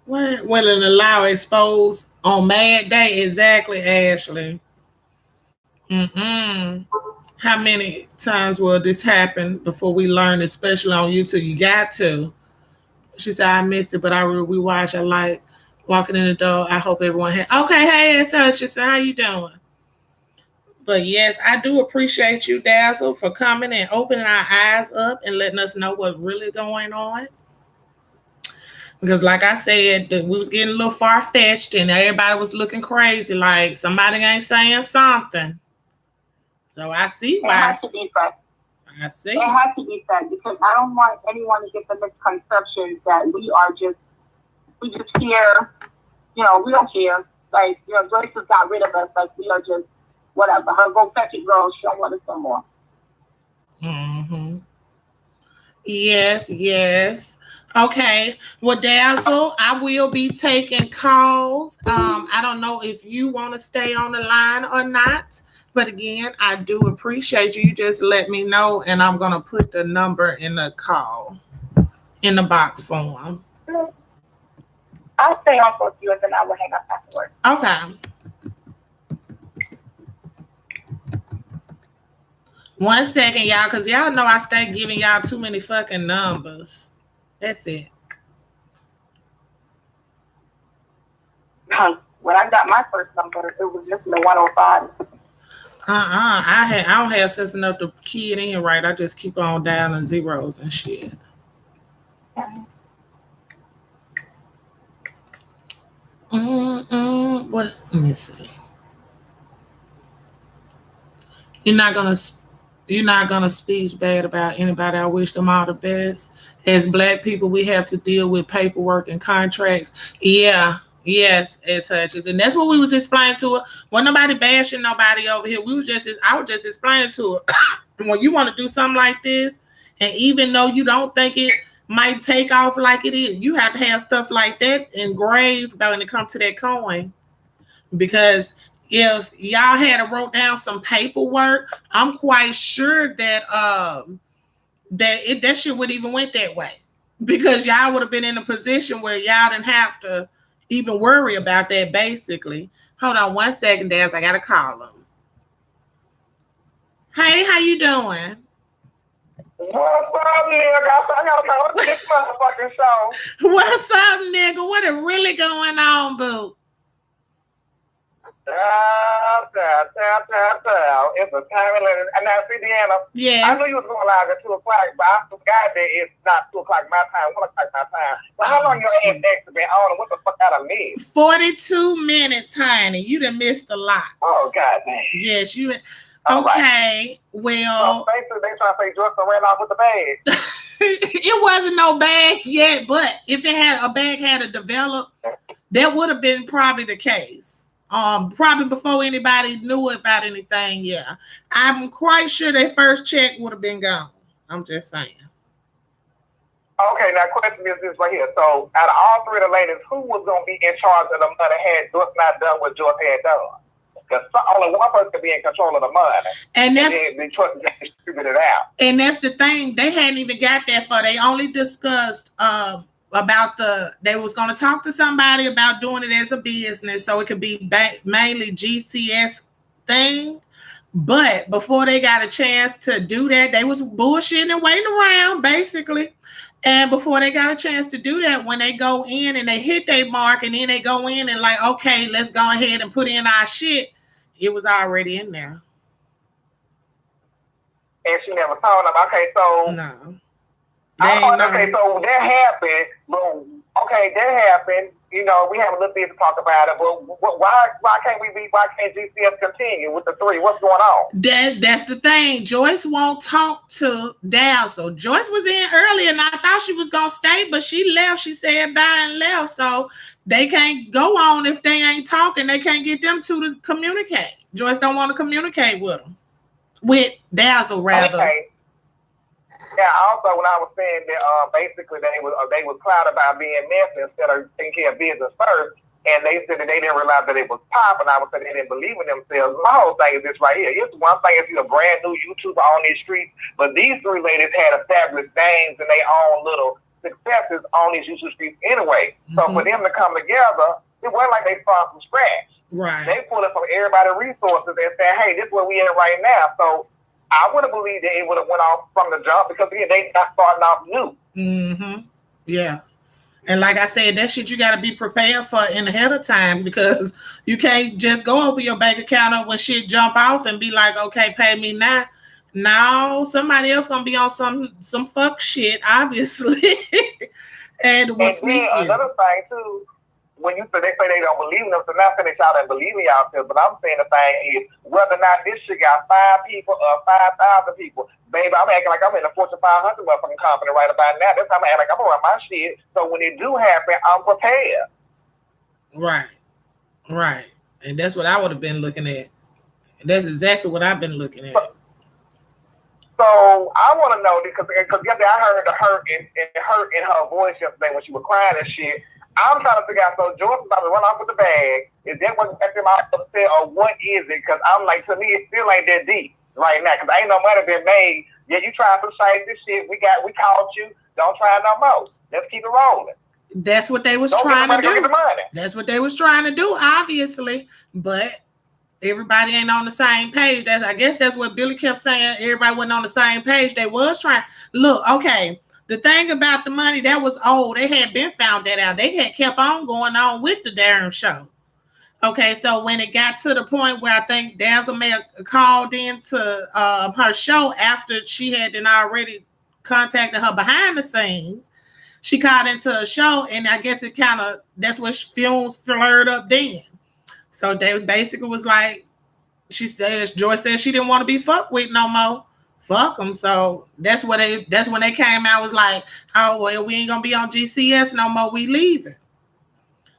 allow expose on mad day. Exactly, Ashley. How many times will this happen before we learn, especially on YouTube? You got to. She said, I missed it, but we watch. I like walking in the door. I hope everyone okay, hey, it's Hutchinson. How you doing? But yes, I do appreciate you, Dazzle, for coming and opening our eyes up and letting us know what's really going on. Because like I said, we was getting a little far-fetched and everybody was looking crazy, like somebody ain't saying something. So I see It has why. to be said. I see. It has to be said because I don't want anyone to get the misconception that we just here, we don't care. Like, Joyce just got rid of us. Like, we are just, whatever. Her go fetch it, girl. She don't want us no more. Mm-hmm. Yes, yes. Okay. Well, Dazzle, I will be taking calls. I don't know if you want to stay on the line or not. But again, I do appreciate you. You just let me know, and I'm going to put the number in the call, in the box form. I'll stay on for a few, and then I will hang up afterwards. Okay. 1 second, y'all, because y'all know I stay giving y'all too many fucking numbers. That's it. When I got my first number, it was just the 105. I don't have sense enough to key it in right. I just keep on dialing zeros and shit. What? Let me see. You're not gonna speak bad about anybody. I wish them all the best. As Black people, we have to deal with paperwork and contracts. Yeah. Yes, as such as, and that's what we was explaining to her. Wasn't nobody bashing nobody over here. I was just explaining to her. When you want to do something like this, and even though you don't think it might take off like it is, you have to have stuff like that engraved when it comes to that coin. Because if y'all had wrote down some paperwork, I'm quite sure that that shit would even went that way. Because y'all would have been in a position where y'all didn't have to even worry about that, basically. Hold on 1 second, Daz. I gotta call him. Hey, how you doing? What's up, nigga? I gotta call this motherfucking show. What's up, nigga? What is really going on, boo? It's a time and now, see, Deanna. Yes. I knew you was going live at 2 o'clock, but I forgot that it's not 2 o'clock my time, 1 o'clock my time. But how long your ass has been on and what the fuck out of me? 42 minutes, honey. You done missed a lot. Oh, God damn. Yes, you. Right. Okay, well. So basically, they trying to say Justin ran off with the bag. It wasn't no bag yet, but if a bag had developed, that would have been probably the case. Probably before anybody knew about anything. Yeah, I'm quite sure their first check would have been gone. I'm just saying. Okay, now question is this right here. So, out of all three of the ladies, who was going to be in charge of the money had Joyce not done what Joyce had done? Because only one person could be in control of the money, and then the choice is just distributed out. And that's the thing; they hadn't even got that far. They only discussed about they was going to talk to somebody about doing it as a business, so it could be mainly GCS thing. But before they got a chance to do that, they was bullshitting and waiting around, basically. And before they got a chance to do that, when they go in and they hit their mark, and then they go in and like, okay, let's go ahead and put in our shit, it was already in there. And she never told them. Okay, so no. Okay, so that happened. Well, okay, that happened. We have a little bit to talk about it. But why can't GCS continue with the three? What's going on? That's the thing. Joyce won't talk to Dazzle. Joyce was in earlier, and I thought she was gonna stay, but she left. She said bye and left. So they can't go on if they ain't talking. They can't get them two to communicate. Joyce don't want to communicate with them. With Dazzle, rather. Okay. Yeah, also when I was saying that basically they was proud about being messy instead of taking care of business first, and they said that they didn't realize that it was popping. I would say they didn't believe in themselves. My whole thing is this right here. It's one thing if you're a brand new YouTuber on these streets, but these three ladies had established names and their own little successes on these YouTube streets anyway. Mm-hmm. So for them to come together, it wasn't like they started from scratch. Right. They pulled it from everybody's resources and said, hey, this is where we at right now. So I would have believed that it would have went off from the jump because again, they not starting off new. Mm-hmm. Yeah. And like I said, that shit you got to be prepared for in ahead of time because you can't just go open your bank account up when shit jump off and be like, okay, pay me now. Now somebody else gonna be on some fuck shit, obviously, and will And sneak then you. another thing too, when you say they don't believe in them, so not saying that y'all don't believe in y'all self, but I'm saying the thing is whether or not this shit got 5 people or 5,000 people, baby, I'm acting like I'm in a Fortune 500 motherfucking company right about now. That's how I'm acting like I'm around my shit. So when it do happen, I'm prepared. Right, and that's what I would have been looking at. That's exactly what I've been looking at. So I want to know because yesterday I heard the hurt in her voice yesterday when she was crying and shit. I'm trying to figure out. So Jordan's about to run off with the bag. Is that what him out upset or what is it? Because I'm like, to me, it feel like that deep right now. Because ain't no money been made. Yeah, you trying to shake this shit. We caught you. Don't try no more. Let's keep it rolling. That's what they was trying to do. That's what they was trying to do, obviously. But everybody ain't on the same page. I guess that's what Billy kept saying. Everybody wasn't on the same page. They was trying. Look, okay. The thing about the money, that was old. They had been found that out. They had kept on going on with the damn show. Okay, so when it got to the point where I think DazzleMevic called into her show after she had already contacted her behind the scenes, she called into a show, and I guess it kind of, that's what films flared up then. So they basically was like, Joyce said she didn't want to be fucked with no more. Fuck them. So that's when they came out, was like, oh, well, we ain't gonna be on GCS no more. We leaving.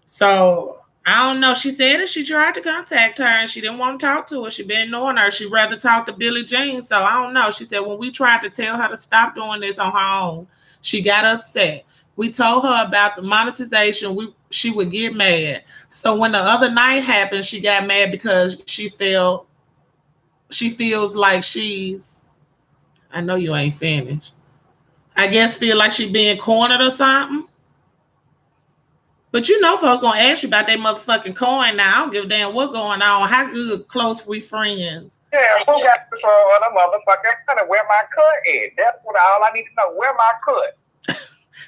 So I don't know. She said that she tried to contact her and she didn't want to talk to her. She been ignoring her. She'd rather talk to Billie Jean. So I don't know. She said when we tried to tell her to stop doing this on her own, she got upset. We told her about the monetization. She would get mad. So when the other night happened, she got mad because she feels like I know you ain't finished. I guess feel like she being cornered or something. But you know folks gonna ask you about that motherfucking coin now. I don't give a damn what going on. How good, close we friends. Yeah, who got control of the motherfucker? Kind of where my cut is. That's what all I need to know. Where my cut.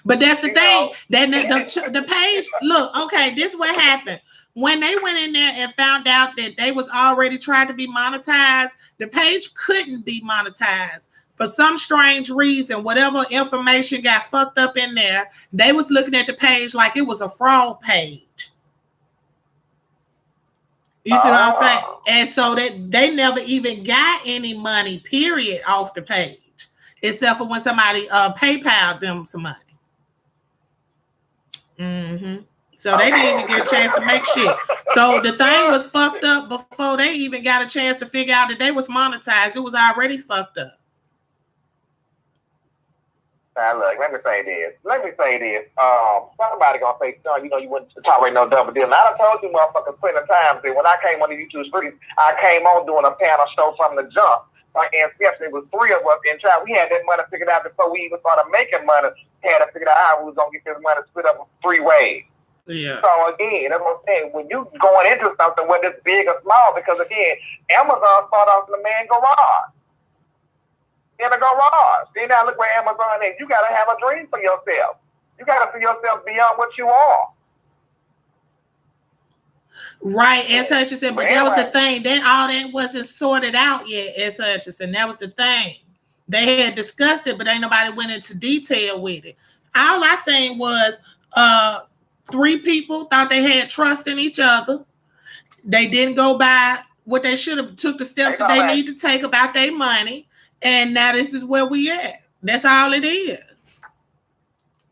But that's the thing. That the page, look, okay, this is what happened. When they went in there and found out that they was already trying to be monetized, the page couldn't be monetized. For some strange reason, whatever information got fucked up in there, they was looking at the page like it was a fraud page. You see what I'm saying? And so that they never even got any money, period, off the page, except for when somebody PayPal them some money. Mm-hmm. So they didn't even get a chance to make shit. So the thing was fucked up before they even got a chance to figure out that they was monetized. It was already fucked up. Now look, let me say this. Somebody gonna say, son, you wouldn't tolerate no double deal. Now I told you motherfuckers plenty of times that when I came on the YouTube streets, I came on doing a panel show from the jump. Like especially it was 3 of us in town. We had that money figured out before we even started making money. Had to figure out how we was gonna get this money split up in 3 ways. Yeah. So again, that's what I'm saying. When you going into something, whether it's big or small, because again, Amazon started off in the man garage. In a garage. Then now look where Amazon is. You gotta have a dream for yourself. You gotta see yourself beyond what you are. Right, as Hutchinson, but that was the thing. Then all that wasn't sorted out yet, as Hutchinson. That was the thing. They had discussed it, but ain't nobody went into detail with it. All I saying was 3 people thought they had trust in each other. They didn't go by what they should have took the steps that they need to take about their money. And now this is where we at. That's all it is.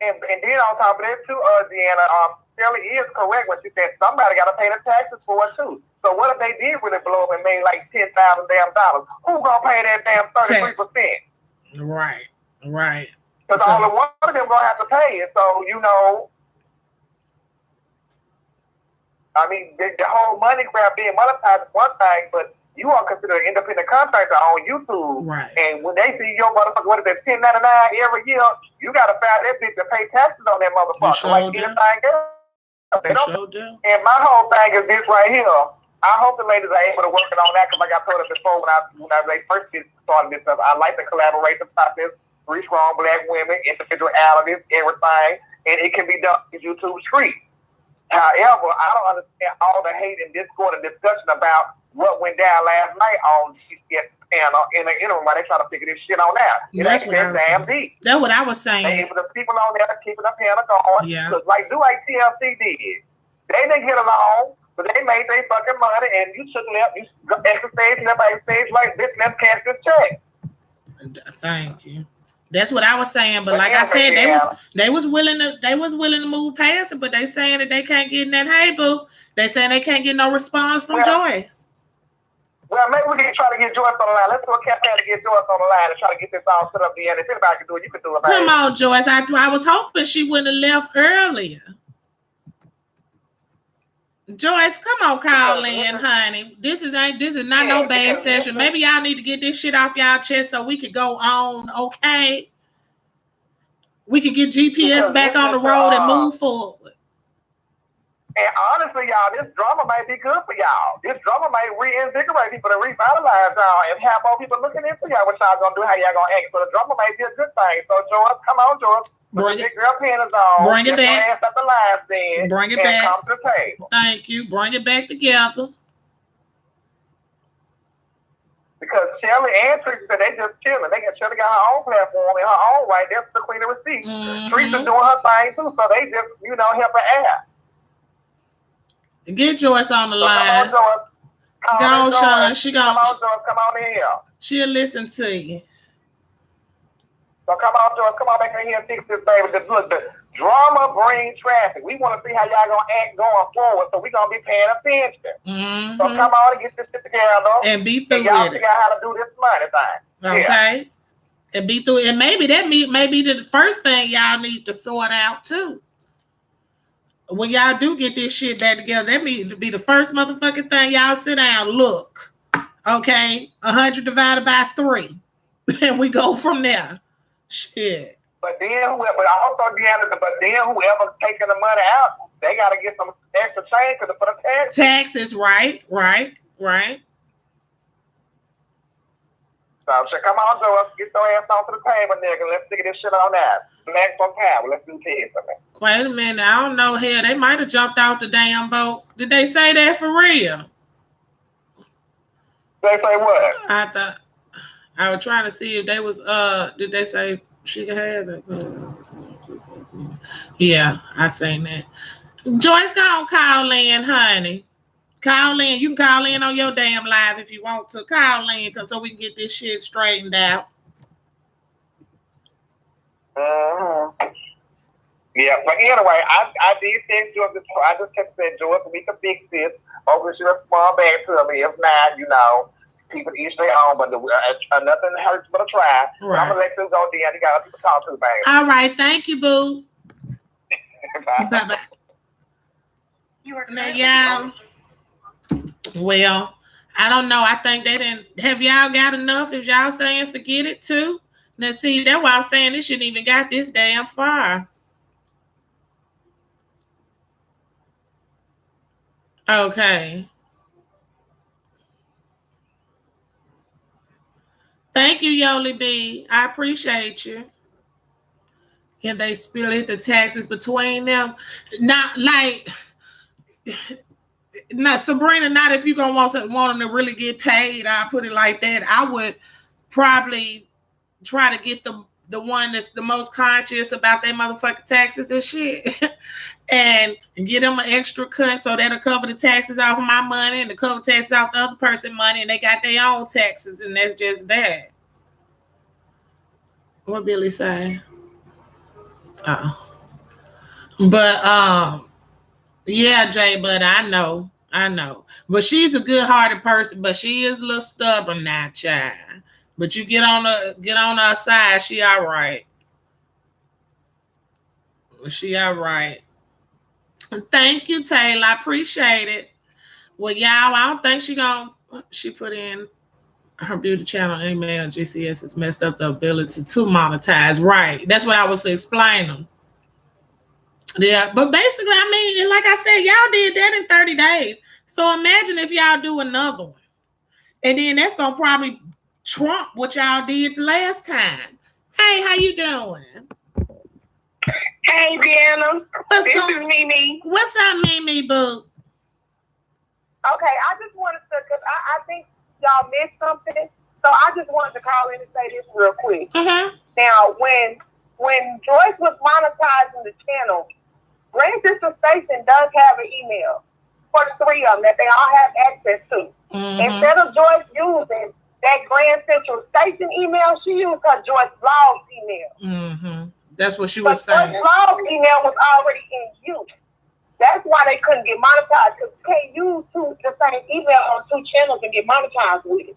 And then on top of that too, Deanna, Shirley is correct when she said somebody got to pay the taxes for it too. So what if they did really blow up and made like $10,000 damn dollars? Who gonna pay that damn 33%? Right. Because only one of them gonna have to pay it. So I mean, the whole money grab being monetized is one thing, but you are considered an independent contractor on YouTube. Right. And when they see your motherfucker, what is that, $10.99 every year, you got to file that bitch and pay taxes on that motherfucker. Sure like anything else. Sure do. And my whole thing is this right here. I hope the ladies are able to work on that because like I told them before when I first started this stuff, I like the collaboration process, 3 strong black women, individualities, everything. and it can be done on YouTube Street. However, I don't understand all the hate and discord and discussion about what went down last night on GCS panel in the interim while they try to figure this shit on out. That's what I was saying. Deep. That's what I was saying. And the people on there keeping the panel going. Yeah. Because like TLC did. They didn't get along, but they made their fucking money, and you took left, you extra stage, left stage, like this, let's cash this check. Thank you. That's what I was saying, but like I said, they was willing to move past it, but they saying that they can't get in that hey boo. They saying they can't get no response from Joyce. Well, maybe we can try to get Joyce on the line. Let's do a campaign to get Joyce on the line and try to get this all set up. If anybody can do it, you can do it. Come on, Joyce. I was hoping she wouldn't have left earlier. Joyce, come on, call in, honey. This is not no bad session. Maybe y'all need to get this shit off y'all chest so we could go on, okay? We could get GPS back on the road and move forward. And honestly, y'all, this drama might be good for y'all. This drama might reinvigorate people and revitalize y'all and have more people looking into y'all, what y'all gonna do, how y'all gonna act. So the drama might be a good thing. So Joyce, come on, Joyce. Bring it back. Bring it back. At the live then, bring it back. Come to the table. Thank you. Bring it back together. Because Shelly and Teresa said they just chilling. Shelly got her own platform in her own right. That's the queen of receipts. Teresa doing her thing too, so they just, help her out. Get Joyce on the line. Come on, Joyce. Go on, Sean. She gonna. Come on, Joyce. Come on in here. She'll listen to you. So come on, Joyce. Come on back in here and fix this, baby. Look, the drama brings traffic. We want to see how y'all gonna act going forward, so we gonna be paying attention. So come on and get this shit together and be through y'all with figure out how to do this money thing. Okay. Yeah. And be through it. And maybe that may be the first thing y'all need to sort out too. When y'all do get this shit back together, that means to be the first motherfucking thing y'all sit down, look, okay, 100 divided by 3, and we go from there. Shit. But then whoever's taking the money out, they gotta get some extra change for the taxes. Taxes, right. So come on, Joe, get your ass onto the table, nigga. Let's figure this shit on out. Next on power. Let's do this. Wait a minute. I don't know. Hell, they might have jumped out the damn boat. Did they say that for real? They say what? I was trying to see if they was did they say she could have it? Yeah, I seen that. Joyce, go on, call in, honey. Call in. You can call in on your damn live if you want to. Call in so we can get this shit straightened out. Yeah, but anyway, I did text Joyce. I just kept saying, Joyce, we can fix this. Hopefully she'll respond back to me. If not, people each their own, but nothing hurts but a try. Right. I'm going to let you go, Deanna. You got other people to talk to, baby. All right. Thank you, boo. Bye-bye. Now, y'all. Well, I don't know. I think they didn't. Have y'all got enough? Is y'all saying forget it too? Now, see, that's why I'm saying this shouldn't even got this damn far. Okay. Thank you, Yoli B. I appreciate you. Can they split the taxes between them? Not like... Not Sabrina, not if you're gonna want them to really get paid. I'll put it like that. I would probably try to get the one that's the most conscious about their motherfucking taxes and shit. And get them an extra cut so that'll cover the taxes off of my money and the cover taxes off the other person's money, and they got their own taxes, and that's just that. What Billy say? But yeah, Jay, but I know. But she's a good-hearted person, but she is a little stubborn now, child. But you get on her side, she all right. She all right. Thank you, Taylor. I appreciate it. Well, y'all, I don't think she put in her beauty channel email. GCS has messed up the ability to monetize. Right. That's what I was explaining. Yeah, but basically, I mean, like I said, y'all did that in 30 days. So imagine if y'all do another one. And then that's going to probably trump what y'all did the last time. Hey, how you doing? Hey, Deanna. What's This going? is Mimi. What's up, Mimi boo? Okay, I just wanted to, because I think y'all missed something. So I just wanted to call in and say this real quick. Mm-hmm. Now, when Joyce was monetizing the channel, Grand Central Station does have an email for the three of them that they all have access to. Mm-hmm. Instead of Joyce using that Grand Central Station email, she used her Joyce Blog's email. Mm-hmm. That's what she was But saying. Joyce Blog's email was already in use. That's why they couldn't get monetized, because you can't use the same email on two channels and get monetized with it.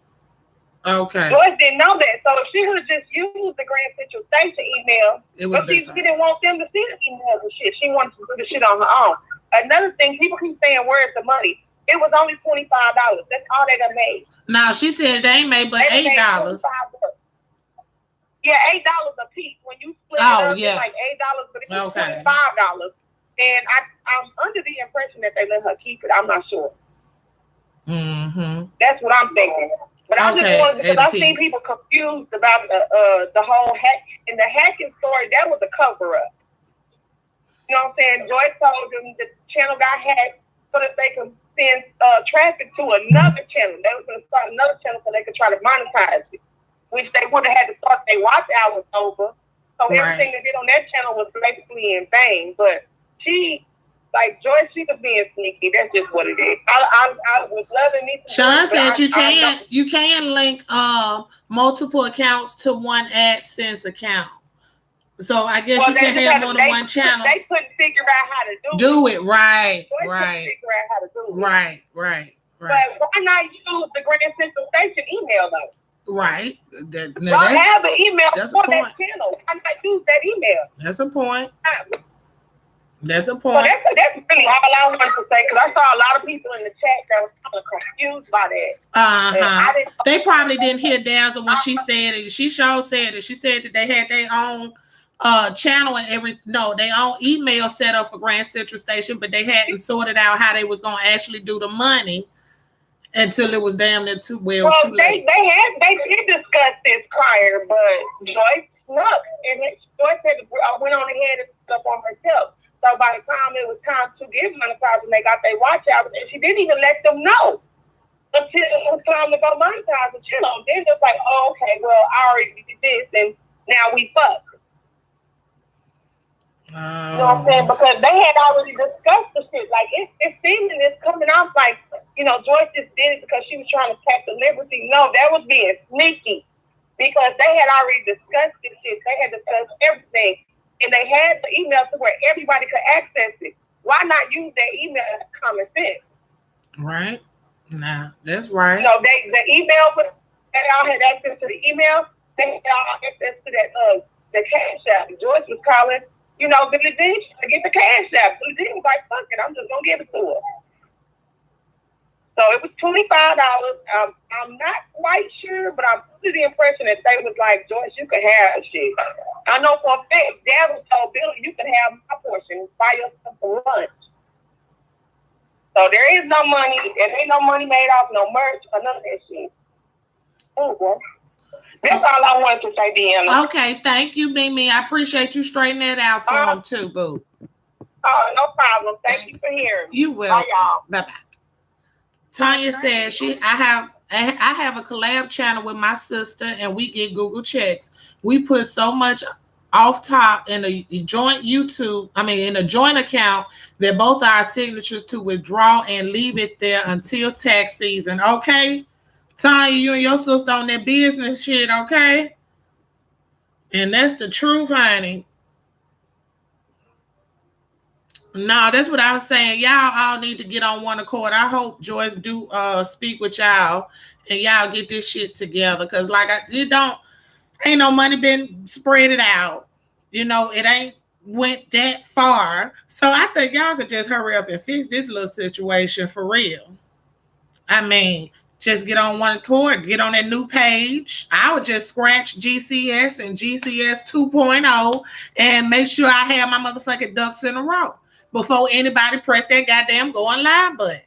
Okay. Joyce didn't know that, so if she would have just used the Grand Central Station email, but she didn't want them to see the emails and shit. She wanted to do the shit on her own. Another thing, people keep saying, where's the money? It was only $25. That's all they done made. Now, she said they ain't made but $8. Yeah, $8 a piece. When you split it up, yeah. it's like $8, but it's $25. And I'm under the impression that they let her keep it. I'm not sure. Mm-hmm. That's what I'm thinking. But I just wanted, because I've seen people confused about the whole hack. And the hacking story, that was a cover-up. You know what I'm saying? Joyce told them the channel got hacked so that they could send traffic to another channel. They was going to start another channel so they could try to monetize it, which they would have had to start their watch hours over. So everything they did on that channel was basically in vain. But Joyce, she was being sneaky. That's just what it is. I was loving me. Sean said you can link multiple accounts to one AdSense account. So I guess you can have more than one channel. They couldn't figure out how to do it. Right. Joyce couldn't figure out how to do it. Right. But why not use the Grand Central Station email though? Right. Don't have an email for that channel. Why not use that email? That's a point. That's a point. So that's really all I wanted to say, because I saw a lot of people in the chat that was kind of confused by that. They probably didn't hear Dazzle when she said it. She sure said it. She said that they had their own channel and their own email set up for Grand Central Station, but they hadn't sorted out how they was gonna actually do the money until it was damn near too late. Well, they did discuss this prior, but Joyce snuck, and Joyce went on ahead and stuff on herself. So by the time it was time to give monetize, and they got their watch out, and she didn't even let them know until it was time to go monetize the channel. Then it's like, oh, okay, well, I already did this, and now we fuck. You know what I'm saying? Because they had already discussed the shit. Like, it's seeming it's coming off like, Joyce just did it because she was trying to tap the liberty. No, that was being sneaky, because they had already discussed this shit. They had discussed everything. And they had the email to where everybody could access it. Why not use that email as common sense? Right. Nah, that's right. The email, they all had access to the email. They had all access to that the cash app. Joyce was calling, Billy Dean to get the cash app. Billy Dean was like, fuck it, I'm just going to give it to her. So it was $25. I'm not quite sure, but I'm under the impression that they was like, Joyce, you can have shit. I know for a fact, Dad told Billy, you can have my portion, buy yourself some lunch. So there is no money. There ain't no money made off no merch or none of that shit. Well, that's all I wanted to say, Deanna. Okay, thank you, Mimi. I appreciate you straightening it out for them too, boo. Oh, no problem. Thank you for hearing me. You will. Bye, y'all. Bye-bye. Tanya said I have a collab channel with my sister, and we get Google checks. We put so much off top in a joint in a joint account that both our signatures to withdraw and leave it there until tax season. Okay, Tanya, you and your sister on that business shit. Okay, and that's the truth, honey. No, that's what I was saying. Y'all all need to get on one accord. I hope Joyce do speak with y'all and y'all get this shit together. Cause ain't no money been spread it out. It ain't went that far. So I think y'all could just hurry up and fix this little situation for real. I mean, just get on one accord, get on that new page. I would just scratch GCS and GCS 2.0 and make sure I have my motherfucking ducks in a row before anybody press that goddamn going live button.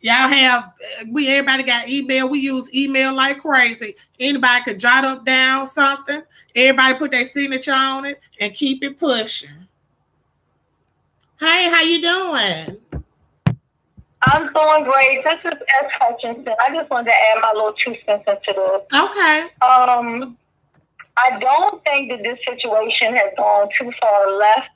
Y'all have everybody got email. We use email like crazy. Anybody could jot up down something. Everybody put their signature on it and keep it pushing. Hey, how you doing? I'm doing great. This is S. Hutchinson. I just wanted to add my little 2 cents into this. Okay. I don't think that this situation has gone too far left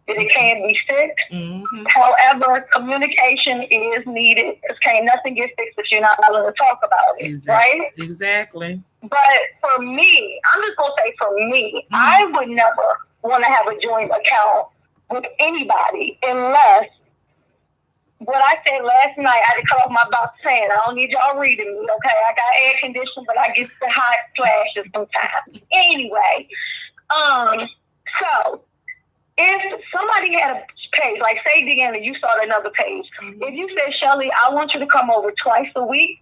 that it can be fixed. Mm-hmm. However, communication is needed because can't nothing get fixed if you're not willing to talk about it, Exactly. right? Exactly. But for me, I'm just going to say for me, I would never want to have a joint account with anybody unless what I said last night, I had to cut off my box saying, I don't need y'all reading me, okay? I got air conditioning, but I get the hot flashes sometimes. Anyway, so if somebody had a page, like say Deanna, you started another page. If you said, Shelly, I want you to come over twice a week,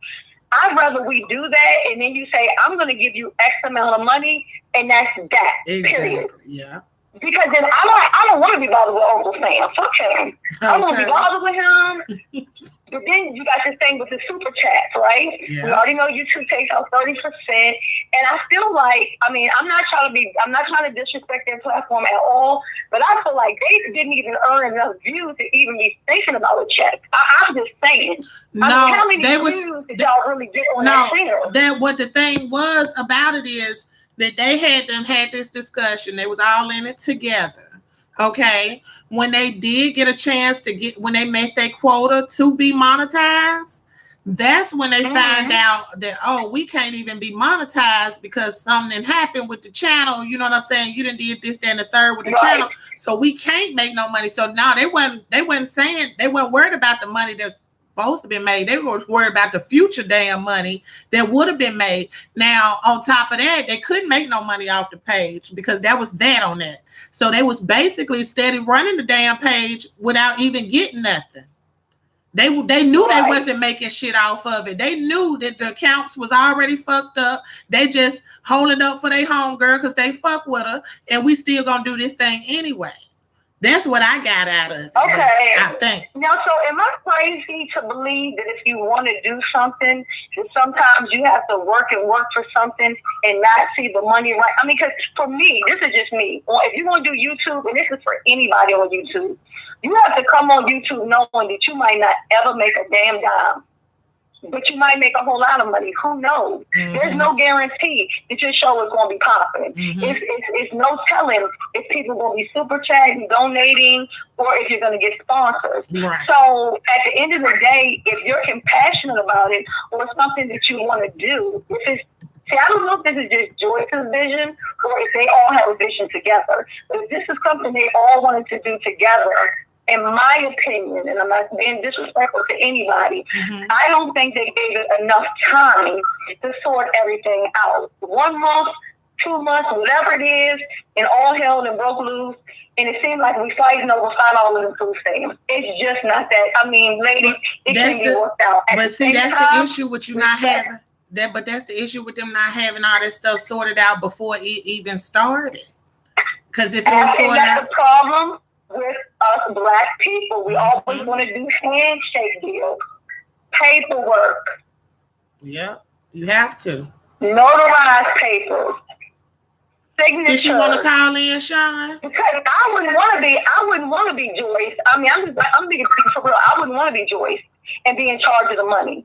I'd rather we do that, and then you say, I'm going to give you X amount of money, and that's that, period. Yeah. Because then I don't want to be bothered with Uncle Sam. Fuck him. I don't want to be bothered with him. But then you got this thing with the super chats, right? Yeah. We already know YouTube takes out 30%. And I feel like, I mean, I'm not trying to disrespect their platform at all, but I feel like they didn't even earn enough views to even be thinking about a check. I'm just saying. No, I mean, how many views did y'all really get on that channel? What the thing was about it is that they had this discussion. They was all in it together. Okay. When they did get a chance when they met their quota to be monetized, that's when they find out that, we can't even be monetized because something happened with the channel. You know what I'm saying? You done did this, that, and the third with the channel. So we can't make no money. So now they weren't worried about the money that's supposed to be made. They were worried about the future damn money that would have been made. Now, on top of that, they couldn't make no money off the page because that was that on that. So they was basically steady running the damn page without even getting nothing. They knew they wasn't making shit off of it. They knew that the accounts was already fucked up. They just holding up for their homegirl because they fuck with her, and we still gonna do this thing anyway. That's what I got out of it. Okay. I think. Now, so am I crazy to believe that if you want to do something, that sometimes you have to work for something and not see the money right? I mean, because for me, this is just me. Well, if you're going to do YouTube, and this is for anybody on YouTube, you have to come on YouTube knowing that you might not ever make a damn dime. But you might make a whole lot of money. Who knows? There's no guarantee that your show is going to be popping. It's no telling if people are going to be super chatting, donating, or if you're going to get sponsors. Right. So at the end of the day, if you're compassionate about it or something that you want to do, I don't know if this is just Joyce's vision or if they all have a vision together. But if this is something they all wanted to do together, in my opinion, and I'm not being disrespectful to anybody, I don't think they gave it enough time to sort everything out. 1 month, 2 months, whatever it is, and all hell and broke loose. And it seems like we fighting over $5 in food stamps. It's just not that. I mean, ladies, it can be worked out. But see, that's the issue with you not having that. But that's the issue with them not having all that stuff sorted out before it even started. Because if it was sorted out, that's the problem with us Black people. We always want to do handshake deals, paperwork. Yeah, you have to notarize papers, signatures. Did you want to call in, Sean? Because I wouldn't want to be Joyce. I mean, I'm being for real. I wouldn't want to be Joyce and be in charge of the money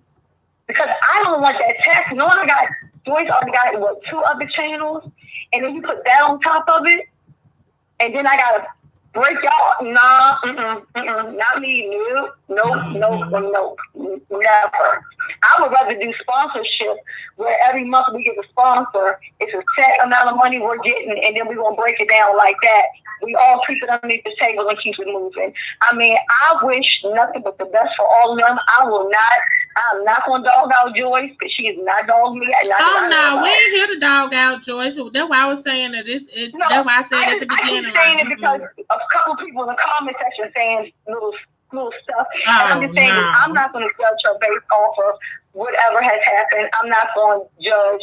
because I don't want that tax. You know what I got? Joyce already got 2 other channels, and then you put that on top of it, and then I gotta break y'all. Nah, not me. No, never. I would rather do sponsorship where every month we get a sponsor. It's a set amount of money we're getting, and then we're going to break it down like that. We all keep it underneath the table and keep it moving. I mean, I wish nothing but the best for all of them. I'm not going to dog out Joyce because she is not dogging me. No, we ain't here to dog out Joyce. That's why I was saying that that's why I said at the beginning. I'm saying it because a couple people in the comment section saying little stuff. And I'm just saying that I'm not going to judge her based off of whatever has happened. I'm not going to judge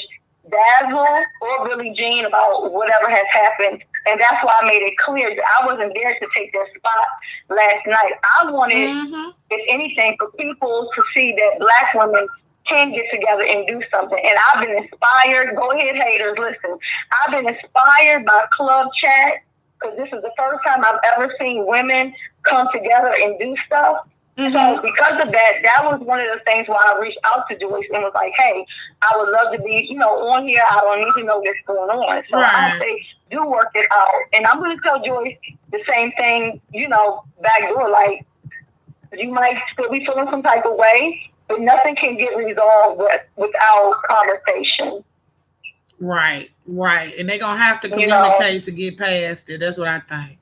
Dazzle or Billie Jean about whatever has happened. And that's why I made it clear that I wasn't there to take their spot last night. I wanted, if anything, for people to see that Black women can get together and do something. And I've been inspired. Go ahead, haters, listen. I've been inspired by Club Chat, because this is the first time I've ever seen women come together and do stuff. So because of that, that was one of the things why I reached out to Joyce and was like, hey, I would love to be, on here. I don't need to know what's going on. So I say, do work it out. And I'm going to tell Joyce the same thing, back door, like, you might still be feeling some type of way, but nothing can get resolved without conversation. Right. And they're going to have to communicate to get past it. That's what I think.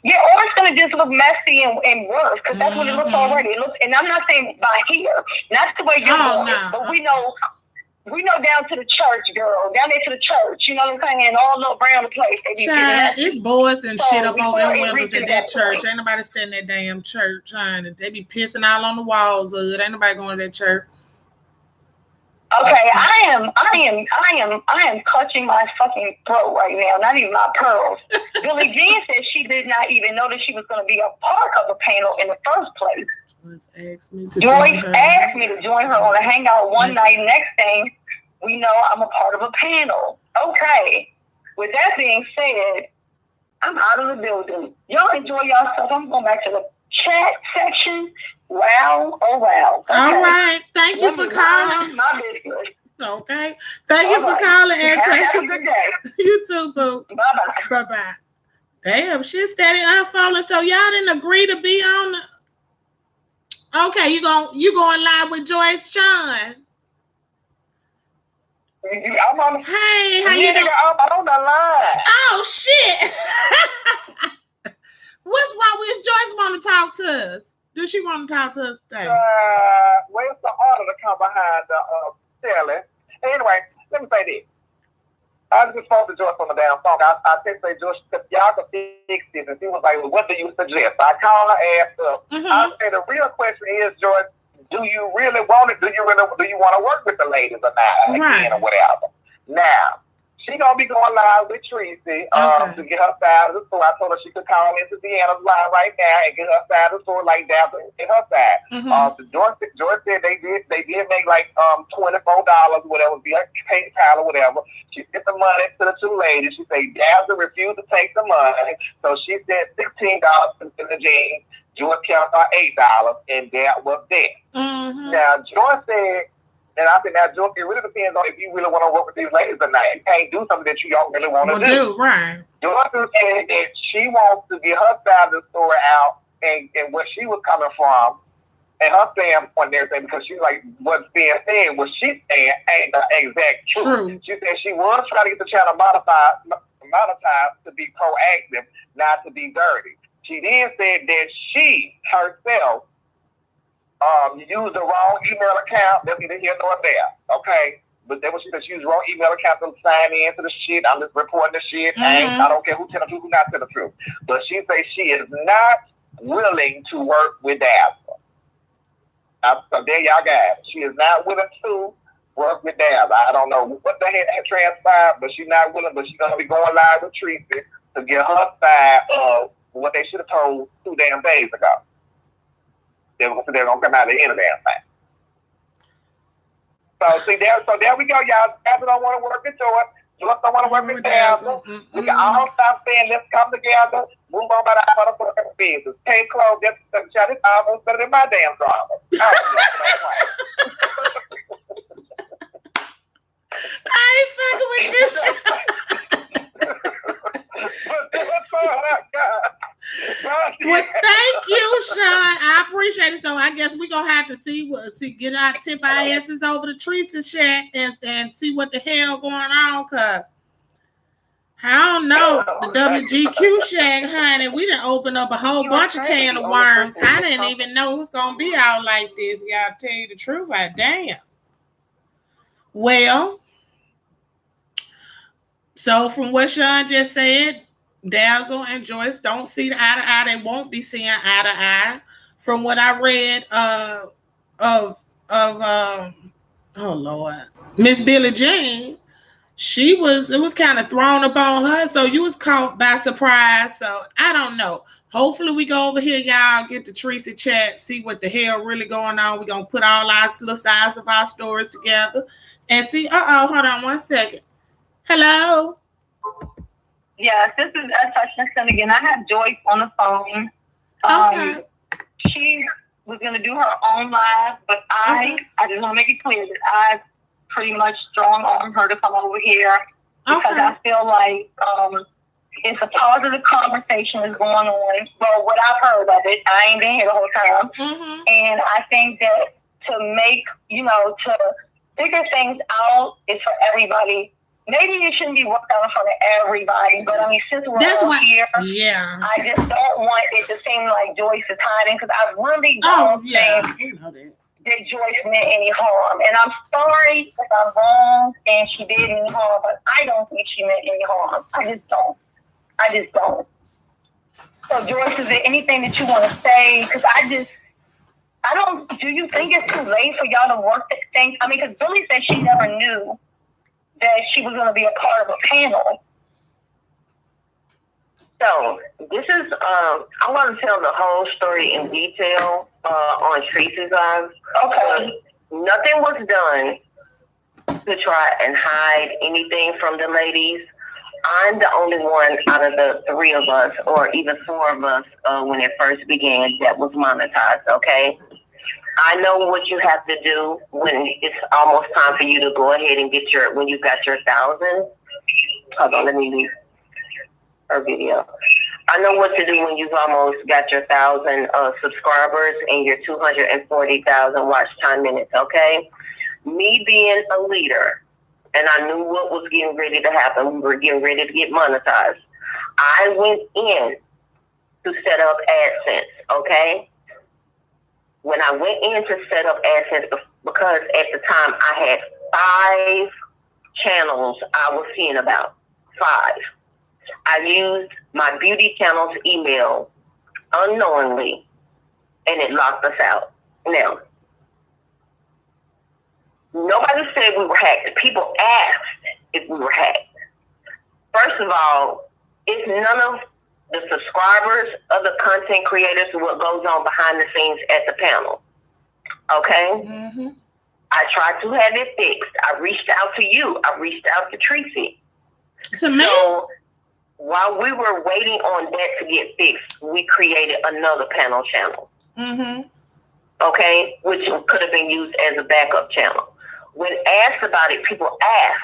Yeah, or it's going to just look messy and worse, because that's what it looks already. It looks, and I'm not saying by here, not the way you're going, but we know down to the church, girl, down there to the church, you know what I'm saying, all around the place. Child, it's boys and shit up over them windows at that church. Ain't nobody staying in that damn church, honey. They be pissing all on the walls. Ain't nobody going to that church. Okay, I am clutching my fucking throat right now. Not even my pearls. Billie Jean said she did not even know that she was going to be a part of the panel in the first place. Joyce asked me to join her on a hangout one night. Next thing we know, I'm a part of a panel. Okay. With that being said, I'm out of the building. Y'all enjoy yourself. I'm going back to the chat section. Wow. Oh, wow. Okay. All right. Thank you for calling. My business. Okay. Thank you for calling. Have a good day. You too, boo. Bye-bye. Bye-bye. Damn, shit steady unfolding. So y'all didn't agree to be on the... Okay, you going live with Joyce Sean. I'm on. Hey, how you doing? I'm on the line. Oh, shit. What's wrong with Joyce want to talk to us? Does she want to talk to us today? Where's the order to come behind the selling? Anyway, let me say this. I just spoke to Joyce on the damn phone. I texted Joyce, y'all can fix this. And she was like, well, what do you suggest? I called her ass up. I said, the real question is, Joyce, do you really want it? Do you want to work with the ladies or not? Again, or whatever. Now, she gonna be going live with Tracy to get her side of the store. I told her she could call into Deanna's live right now and get her side of the store like that and get her side. So George said they did make like $24, whatever, be like PayPal or whatever. She sent the money to the two ladies. She said Dazzle refused to take the money, so she said $16 in the jeans. George counted her $8, and that was that. Now George said. And I think that, George, it really depends on if you really want to work with these ladies or not. You can't do something that you don't really want to do. Right. George said that she wants to get her side of the story out and where she was coming from and her standpoint and everything, because she's like, what's being said, what she's saying ain't the exact truth. She said she was trying to get the channel monetized to be proactive, not to be dirty. She then said that she herself used the wrong email account. That's neither here nor there. Okay? But that was she said she used the wrong email account to sign in to the shit. I'm just reporting the shit. I don't care who tell the truth, who not tell the truth. But she says she is not willing to work with Dazzle. So there y'all got it. She is not willing to work with Dazzle. I don't know what the heck transpired, but she's not willing. But she's gonna be going live with Tracy to get her side of what they should have told 2 damn days ago. They're gonna come out of the end of that thing. So there we go, y'all. Dazzle don't want to work with Joyce. Joyce don't want to work with Dazzle. We can all stop saying, let's come together, move on by the other business. Pay clothes, this almost better than my damn drama. I ain't fucking with you, Well, thank you, Sean. I appreciate it. So I guess we're gonna have to get our tip our asses over to Teresa's shack and see what the hell going on, cause I don't know. The WGQ shack, honey, we done opened up a whole bunch of can of worms. I didn't even know it was gonna be out like this. Y'all tell you the truth, damn. Well, so from what Sean just said, Dazzle and Joyce don't see the eye to eye. They won't be seeing eye to eye. From what I read of Oh Lord. Miss Billie Jean, it was kind of thrown upon her, so you was caught by surprise. So I don't know. Hopefully we go over here, y'all, get the Tracy chat, see what the hell really going on. We're gonna put all our little sides of our stories together and see. Hold on 1 second. Hello. Yes, this is Touchdown again. I have Joyce on the phone. Okay. She was going to do her own live, but I just want to make it clear that I pretty much strong arm her to come over here because I feel like it's a positive conversation is going on. Well, what I've heard of it, I ain't been here the whole time. Mm-hmm. And I think that to make, to figure things out is for everybody. Maybe you shouldn't be working out in front of everybody, but I mean, since we're all here, I just don't want it to seem like Joyce is hiding because I really don't think that Joyce meant any harm. And I'm sorry if I'm wrong and she did any harm, but I don't think she meant any harm. I just don't. So Joyce, is there anything that you want to say? Because do you think it's too late for y'all to work this thing? I mean, because Billie said she never knew that she was going to be a part of a panel. So this is, I want to tell the whole story in detail on Tracy's live. Okay. Nothing was done to try and hide anything from the ladies. I'm the only one out of the three of us, or even four of us, when it first began, that was monetized, okay? I know what you have to do when it's almost time for you to go ahead and get when you got your 1,000. Hold on, let me leave her video. I know what to do when you've almost got your 1,000 subscribers and your 240,000 watch time minutes, okay? Me being a leader, and I knew what was getting ready to happen. We were getting ready to get monetized. I went in to set up AdSense, okay? When I went in to set up AdSense, because at the time I had 5 channels I was seeing about. 5. I used my beauty channel's email unknowingly, and it locked us out. Now, nobody said we were hacked. People asked if we were hacked. First of all, it's none of the subscribers, other content creators, what goes on behind the scenes at the panel. Okay? Mm-hmm. I tried to have it fixed. I reached out to you. I reached out to Tracy. To me? So while we were waiting on that to get fixed, we created another panel channel. Mm-hmm. Okay? Which could have been used as a backup channel. When asked about it, people asked,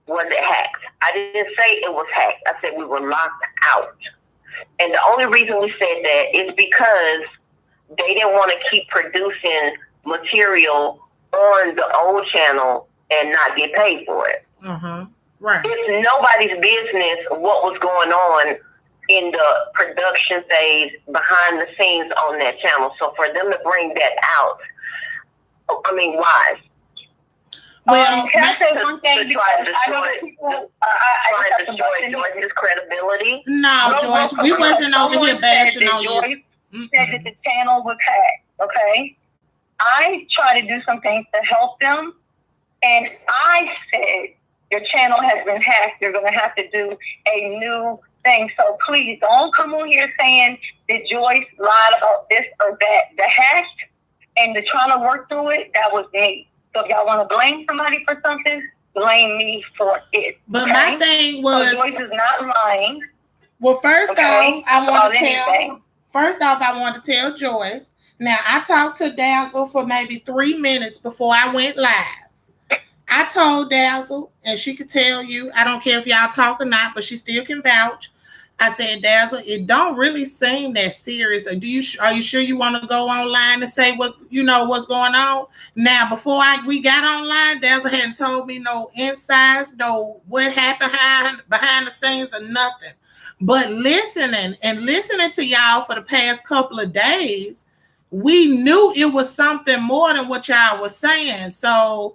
was it hacked? I didn't say it was hacked. I said we were locked out. And the only reason we said that is because they didn't want to keep producing material on the old channel and not get paid for it. Uh-huh. Right. It's nobody's business what was going on in the production phase behind the scenes on that channel. So for them to bring that out, I mean, why? Well, can I say one thing? To try to destroy Joyce's credibility. No, Joyce, we wasn't over here bashing on you. Said that the channel was hacked, okay? I try to do some things to help them, and I said, your channel has been hacked. You're going to have to do a new thing. So please don't come on here saying that Joyce lied about this or that. The hack and the trying to work through it, that was me. So if y'all want to blame somebody for something, blame me for it. But my thing was, so Joyce is not lying. Well, first off, I want to tell Joyce. Now, I talked to Dazzle for maybe 3 minutes before I went live. I told Dazzle, and she could tell you, I don't care if y'all talk or not, but she still can vouch. I said, Dazzle, it don't really seem that serious. Or are you sure you want to go online and say what's going on? Now, before we got online, Dazzle hadn't told me no insides, no what happened behind the scenes or nothing. But listening to y'all for the past couple of days, we knew it was something more than what y'all was saying. So,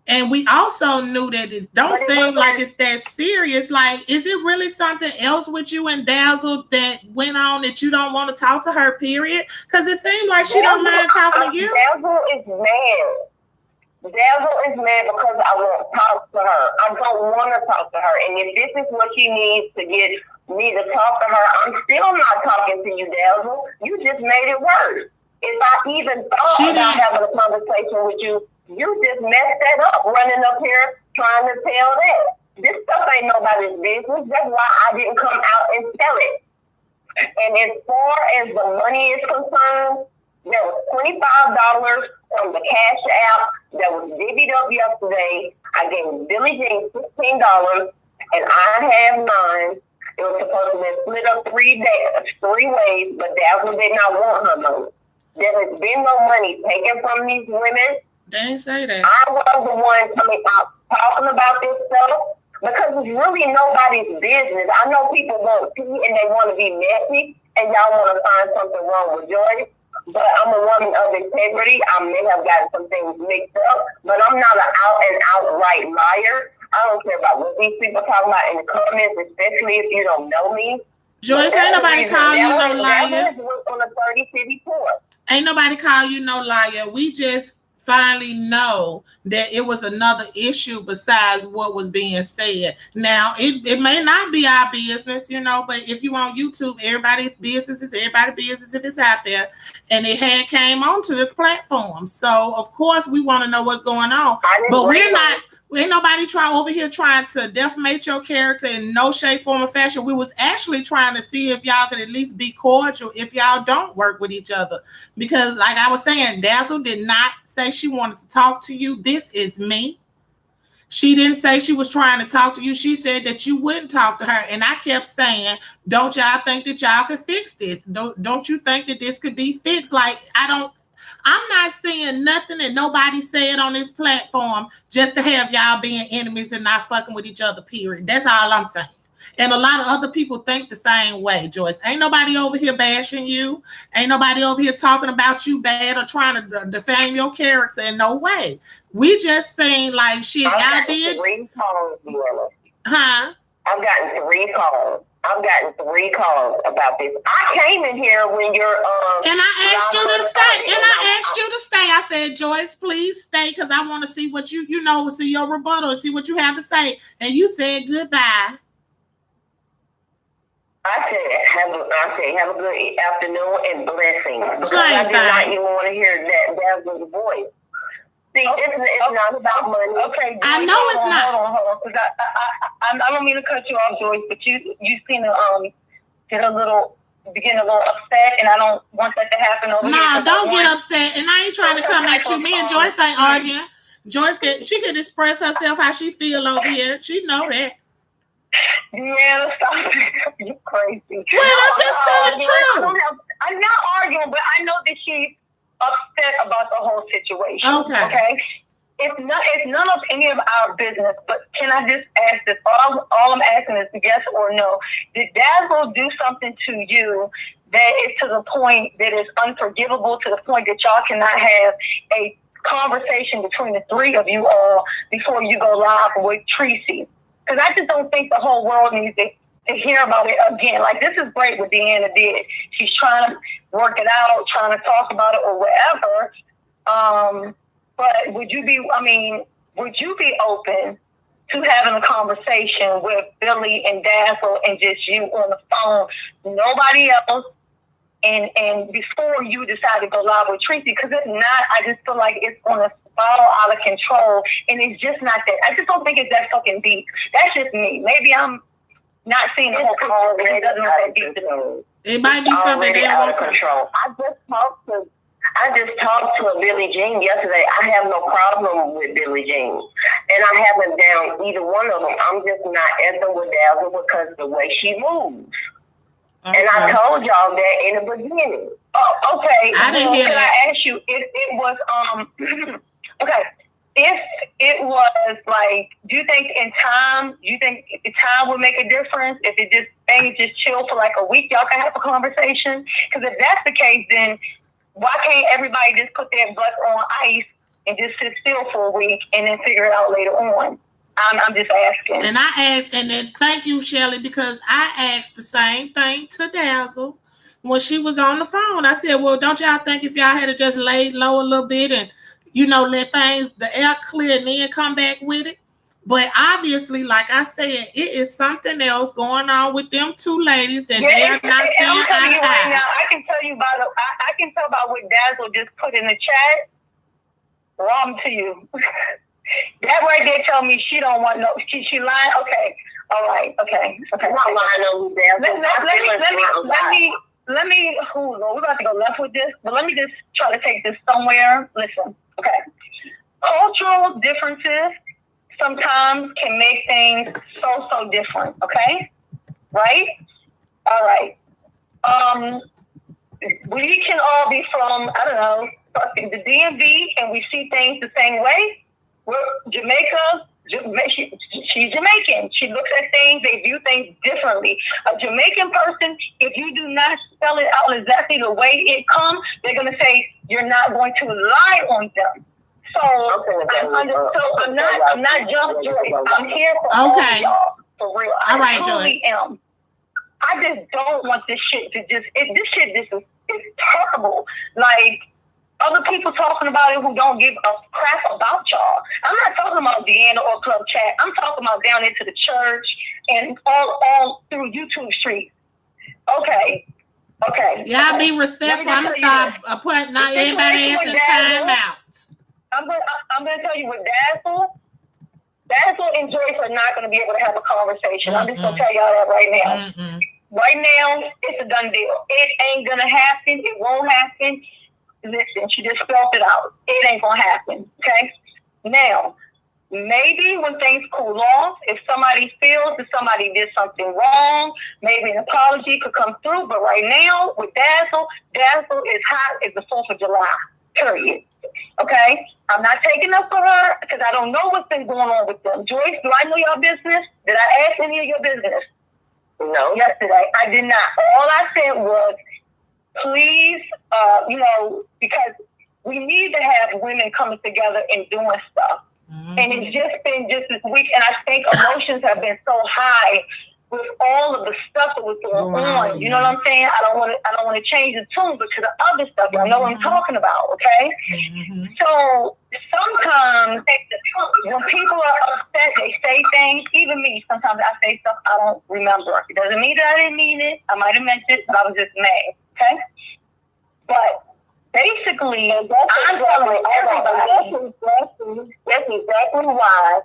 and we also knew that it don't seem like it's that serious. Like, is it really something else with you and Dazzle that went on that you don't want to talk to her, period? Because it seemed like she don't mind talking to you. Dazzle is mad. Dazzle is mad because I won't talk to her. I don't want to talk to her. And if this is what she needs to get me to talk to her, I'm still not talking to you, Dazzle. You just made it worse. If I even thought about having a conversation with you, you just messed that up, running up here trying to tell that. This stuff ain't nobody's business. That's why I didn't come out and tell it. And as far as the money is concerned, there was $25 from the Cash App that was divvied up yesterday. I gave Billie Jean $15, and I have mine. It was supposed to be split up 3 ways, but Dazzle did not want her money. There has been no money taken from these women. They didn't say that. I was the one coming out talking about this stuff because it's really nobody's business. I know people want tea and they want to be messy, and y'all want to find something wrong with Joyce. But I'm a woman of integrity. I may have gotten some things mixed up, but I'm not an out and outright liar. I don't care about what these people talk about in the comments, especially if you don't know me. Joyce, ain't nobody call you no liar. On the 30 city tour. Ain't nobody call you no liar. We just finally know that it was another issue besides what was being said. Now, it may not be our business, but if you on YouTube, everybody's business is everybody's business if it's out there. And it had came onto the platform. So, of course, we want to know what's going on. But we're not... Ain't nobody over here trying to defamate your character in no shape, form, or fashion. We was actually trying to see if y'all could at least be cordial if y'all don't work with each other. Because like I was saying, Dazzle did not say she wanted to talk to you. This is me. She didn't say she was trying to talk to you. She said that you wouldn't talk to her. And I kept saying, don't y'all think that y'all could fix this? Don't you think that this could be fixed? I'm not saying nothing that nobody said on this platform just to have y'all being enemies and not fucking with each other, period. That's all I'm saying. And a lot of other people think the same way, Joyce. Ain't nobody over here bashing you. Ain't nobody over here talking about you bad or trying to defame your character in no way. We just saying like shit, y'all did. 3 calls, huh? I've gotten 3 calls. I've gotten 3 calls about this. I came in here when you're and I asked you to stay. And I asked you to stay. I said, Joyce, please stay because I want to see what see your rebuttal and see what you have to say. And you said goodbye. I said have a good afternoon and blessings. Because I did not even want to hear that Dazzle's voice. See, it's not about money. Okay, Joyce, I know it's not. Hold on. Because I don't mean to cut you off, Joyce, but you seem to begin a little upset, and I don't want that to happen over here. Nah, don't get upset. And I ain't trying to come at you. Me and Joyce ain't arguing. Joyce she can express herself how she feel over here. She know that. Yeah, stop. You crazy. Well, I'm just telling the truth. I'm not arguing, but I know that she's upset about the whole situation. Okay. It's none of any of our business, but can I just ask this? All I'm asking is yes or no. Did Dazzle do something to you that is to the point that is unforgivable, to the point that y'all cannot have a conversation between the 3 of you all before you go live with Tracy? Because I just don't think the whole world needs to hear about it again. Like, this is great what Deanna did. She's trying to work it out, trying to talk about it or whatever. But would you be open to having a conversation with Billie and Dazzle and just you on the phone, nobody else, and before you decide to go live with Tracy? Because if not, I just feel like it's going to spiral out of control, and it's just not that. I just don't think it's that fucking deep. That's just me. Maybe I'm not seeing the whole picture. It doesn't look that deep to me. It might be something that out of control. I just talked to a Billie Jean yesterday. I have no problem with Billie Jean, and I haven't down either one of them. I'm just not effing with Dazzle because the way she moves. Okay. And I told y'all that in the beginning. Oh, okay. I didn't hear that. Can I ask you if it was okay? If it was like, do you think time would make a difference? If it things just chill for like a week, y'all can have a conversation? Because if that's the case, then why can't everybody just put their butt on ice and just sit still for a week and then figure it out later on? I'm just asking. And I asked, and then thank you, Shelly, because I asked the same thing to Dazzle when she was on the phone. I said, well, don't y'all think if y'all had to just laid low a little bit and let the air clear and then come back with it. But obviously, like I said, it is something else going on with them two ladies that they are not seeing I'm telling you right eye. now, I can tell you about I can tell about what Dazzle just put in the chat. Wrong to you. That right there tell me she don't want no. She lying. Okay. All right. Okay. I'm not lying on Dazzle. Let me. We're about to go left with this, but let me just try to take this somewhere. Listen. Okay. Cultural differences sometimes can make things so different. Okay. Right. All right. We can all be from, I don't know, the DMV, and we see things the same way. We're Jamaica. She's Jamaican. She looks at things, they view things differently. A Jamaican person, if you do not spell it out exactly the way it comes, they're going to say you're not going to lie on them. So I'm not just Joyce. I'm here for all of y'all, for real. I truly am. I just don't want this shit to this shit is terrible. Like, other people talking about it who don't give a crap about y'all. I'm not talking about Deanna or Club Chat. I'm talking about down into the church and all through YouTube streets. Okay. Y'all be respectful. I'm gonna start putting not everybody answering time out. I'm gonna tell you what Dazzle and Joyce are not gonna be able to have a conversation. I'm just gonna tell y'all that right now. Right now, it's a done deal. It ain't gonna happen. It won't happen. Listen, she just spelled it out. It ain't gonna happen. Okay? Now, maybe when things cool off, if somebody feels that somebody did something wrong, maybe an apology could come through. But right now, with Dazzle is hot as the 4th of July. Period. Okay? I'm not taking up for her because I don't know what's been going on with them. Joyce, do I know your business? Did I ask any of your business? No. Yesterday, I did not. All I said was, please, because we need to have women coming together and doing stuff. And it's just been just this week, and I think emotions have been so high with all of the stuff that was going on. You know what I'm saying? I don't want to change the tune, but to the other stuff, I know what I'm talking about. Okay. So sometimes when people are upset, they say things. Even me, sometimes I say stuff I don't remember. It doesn't mean that I didn't mean it. I might have meant it, but I was just mad. Okay. But basically, I'm telling everybody, that's exactly why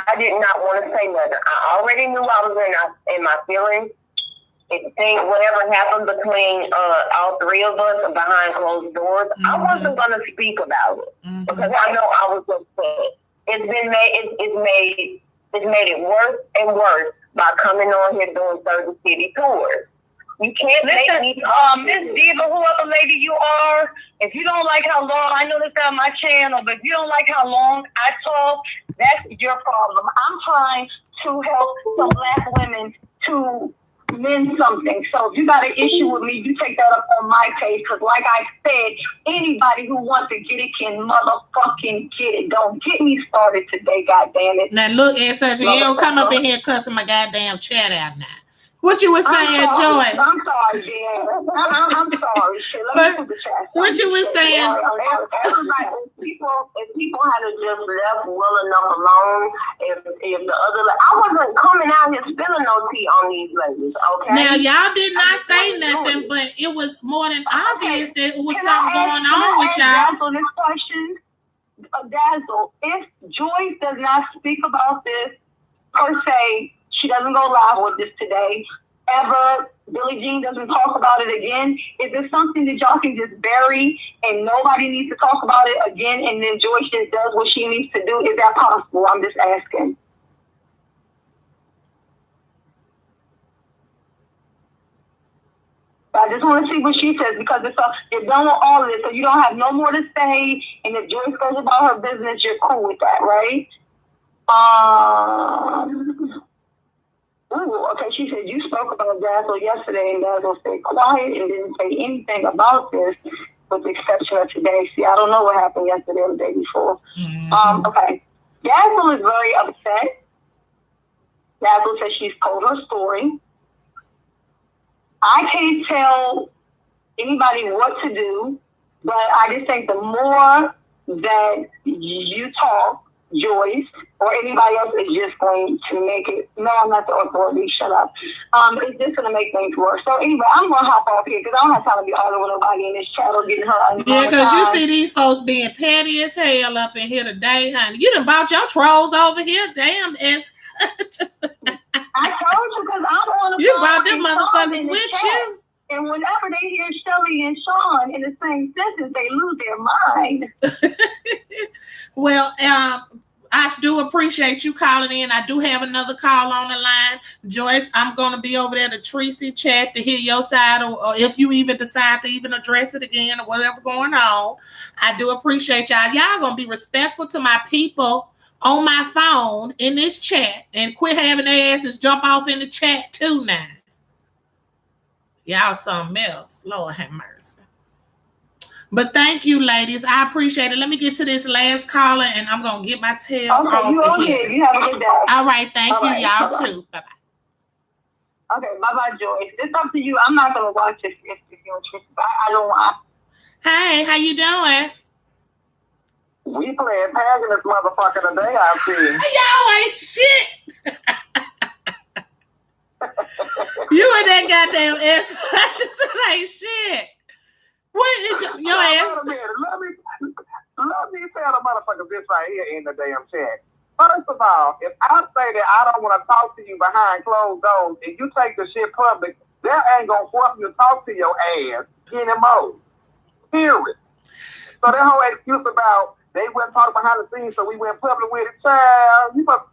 I did not want to say nothing. I already knew I was in my feelings. Whatever happened between all three of us behind closed doors, I wasn't going to speak about it because I know I was upset. It's made it worse and worse by coming on here doing 30 city tours. You can't make me Miss Diva, whoever lady you are, if you don't like how long, I know this on my channel, but if you don't like how long I talk, that's your problem. I'm trying to help some Black women to mend something. So if you got an issue with me, you take that up on my case, because like I said, anybody who wants to get it can motherfucking get it. Don't get me started today, goddammit. Now look, Such, you don't come up in here cussing my goddamn chat out now. What you were saying, Joyce? I'm sorry, dear. I'm sorry. Shit, let me put the chat. What you were saying? Everybody, if people had to just left well enough alone, if the other, I wasn't coming out here spilling no tea on these ladies. Okay. Now y'all did not say nothing, but it was more than obvious that it was something going on with y'all. Dazzle, this question, Dazzle, if Joyce does not speak about this per se. She doesn't go live with this today. Ever. Billie Jean doesn't talk about it again. Is this something that y'all can just bury and nobody needs to talk about it again and then Joyce just does what she needs to do? Is that possible? I'm just asking. I just want to see what she says because you're done with all of this, so you don't have no more to say. And if Joyce goes about her business, you're cool with that, right? Ooh, okay, she said, you spoke about Dazzle yesterday, and Dazzle stayed quiet and didn't say anything about this, with the exception of today. See, I don't know what happened yesterday or the day before. Okay. Dazzle is very upset. Dazzle says she's told her story. I can't tell anybody what to do, but I just think the more that you talk, Joyce, or anybody else is just going to make it. No, I'm not the authority. Shut up. It's just going to make things worse. So anyway, I'm going to hop off here because I don't have time to be arguing with nobody in this chat or getting her. Yeah, because you see these folks being petty as hell up in here today, honey. You done bought your trolls over here. Damn, it's I told you because I'm on the you phone brought them and motherfuckers Sean in the with chat. you. And whenever they hear Shelly and Sean in the same sentence, they lose their mind. Well, I do appreciate you calling in. I do have another call on the line. Joyce, I'm going to be over there to Tracy chat to hear your side, or if you even decide to even address it again or whatever going on. I do appreciate y'all. Y'all going to be respectful to my people on my phone in this chat and quit having their asses jump off in the chat too now. Y'all something else. Lord have mercy. But thank you, ladies. I appreciate it. Let me get to this last caller, and I'm going to get my tail off you of here. You have a good day. All right. Thank you. Right. Y'all Bye-bye. too. Bye-bye. Okay. Bye-bye, Joyce. It's up to you. I'm not going to watch it if you're interested. I don't want. Hey, how you doing? We playing tag in this motherfucker today, I see. Y'all ain't shit. You and that goddamn ass just ain't shit. What is your ass? Let me tell the motherfucker this right here in the damn chat. First of all, if I say that I don't want to talk to you behind closed doors and you take the shit public, that ain't gonna force me to talk to your ass anymore. Period. So that whole excuse about they went talk behind the scenes, so we went public with it, child. You must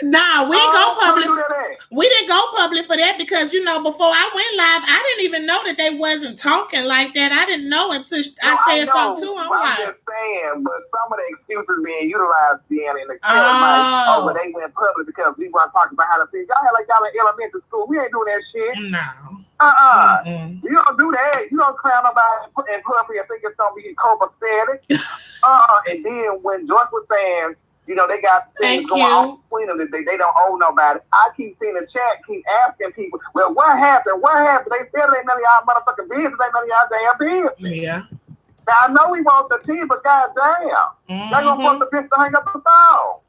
Nah, we didn't go public. We didn't go public for that because, you know, before I went live, I didn't even know that they wasn't talking like that. I didn't know until I said something to them. I'm just saying, but some of the excuses being utilized being in the chat, like, but they went public because we weren't talking behind the scenes. Y'all had like y'all in elementary school. We ain't doing that shit. No. You don't do that. You don't clown nobody in public and think it's gonna be copacetic. And then when Joyce was saying, you know, they got things going on between them that they don't owe nobody. I keep seeing the chat, keep asking people, well, what happened? What happened? They said it ain't none of y'all motherfucking business. It ain't none of y'all damn business. Yeah. Now, I know we want the tea, but goddamn, they're going to want the bitch to hang up the phone.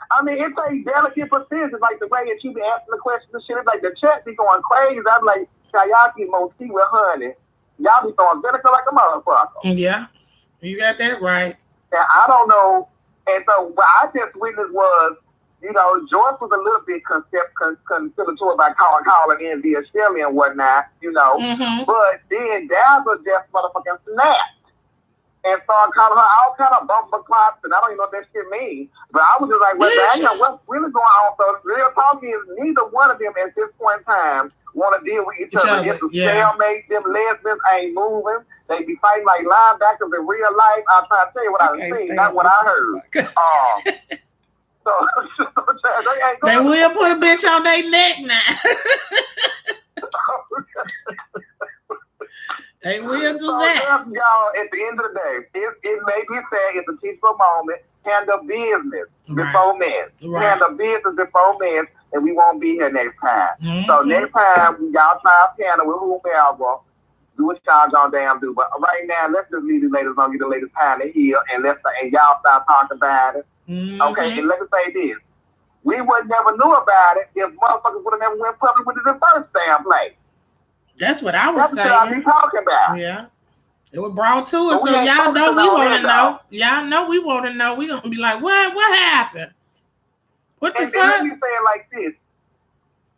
I mean, it's a delicate precision, like the way that you be asking the questions and shit. It's like the chat be going crazy. I'm like, y'all keep more tea with honey. Y'all be throwing vinegar like a motherfucker. Yeah. You got that right. And I don't know. And so what I just witnessed was, you know, Joyce was a little bit conciliatory by calling in via Shelly and whatnot, you know. But then Dazzle just motherfucking snapped and started calling her all kind of bumper clots, and I don't even know what that shit means. But I was just like, well, damn, what's really going on? So the real talk is neither one of them at this point in time want to deal with each other. It's a stalemate. Them lesbians ain't moving. They be fighting like linebackers in real life. I'm trying to tell you what I've seen, not what I heard. So they will put a bitch on their neck now. They will do that. Y'all, at the end of the day, it may be said it's a teachable moment. Handle business before men. Handle business before men, and we won't be here next time. So next time, y'all try to handle with whomever. Do what y'all gonna damn do. But right now, let's just leave these ladies on you the latest time to heal, and y'all stop talking about it. Okay, and let me say this. We would never knew about it if motherfuckers would have never went public with the first damn place. That's what I was saying. That's what I be talking about. Yeah. It was brought to us, so y'all know we want to know. Y'all know we want to know. We gonna be like, what happened? What the fuck? Let me say it like this.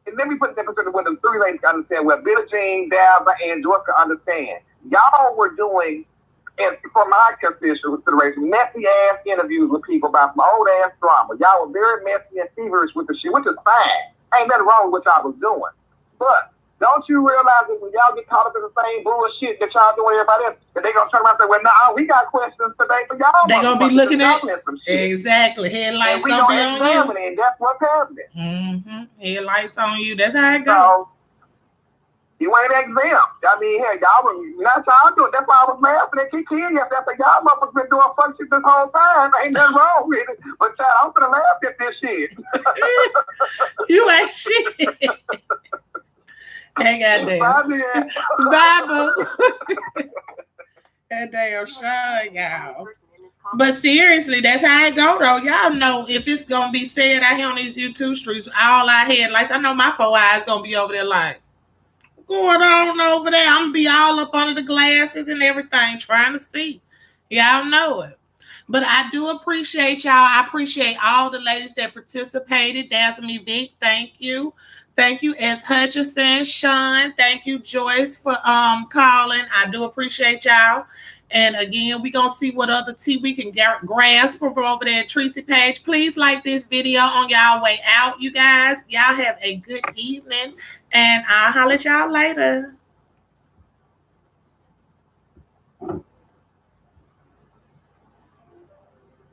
And let me put it in perspective where the three ladies can understand, where Billie Jean, Dazzle, and Joyce can understand. Y'all were doing, and for my consideration, messy ass interviews with people about some old ass drama. Y'all were very messy and feverish with the shit, which is fine. Ain't nothing wrong with what y'all was doing. But don't you realize that when y'all get caught up in the same bullshit that y'all doing everybody else, that they gonna turn around and say, well, nah, we got questions today for y'all. They gonna be looking at exactly. Headlights gonna be on you. And that's what's happening. Headlights on you. That's how it goes. So, you ain't exempt. I mean, hey, y'all were not y'all doing. That's why I was laughing at Kiki yesterday. I said, y'all motherfuckers been doing fuck shit this whole time. Ain't nothing wrong with it. But child, I'm gonna laugh at this shit. You ain't shit. Hey, goddamn. Bible. That damn Sean, y'all. But seriously, that's how it go, though. Y'all know if it's going to be said out here on these YouTube streets, all our headlights, I know my 4 eyes going to be over there like, going on over there? I'm going to be all up under the glasses and everything trying to see. Y'all know it. But I do appreciate y'all. I appreciate all the ladies that participated. DazzleMevic, thank you. Thank you, S. Hutchinson, Sean. Thank you, Joyce, for calling. I do appreciate y'all. And again, we're going to see what other tea we can grasp from over there at Tracy page. Please like this video on y'all way out, you guys. Y'all have a good evening. And I'll holler at y'all later.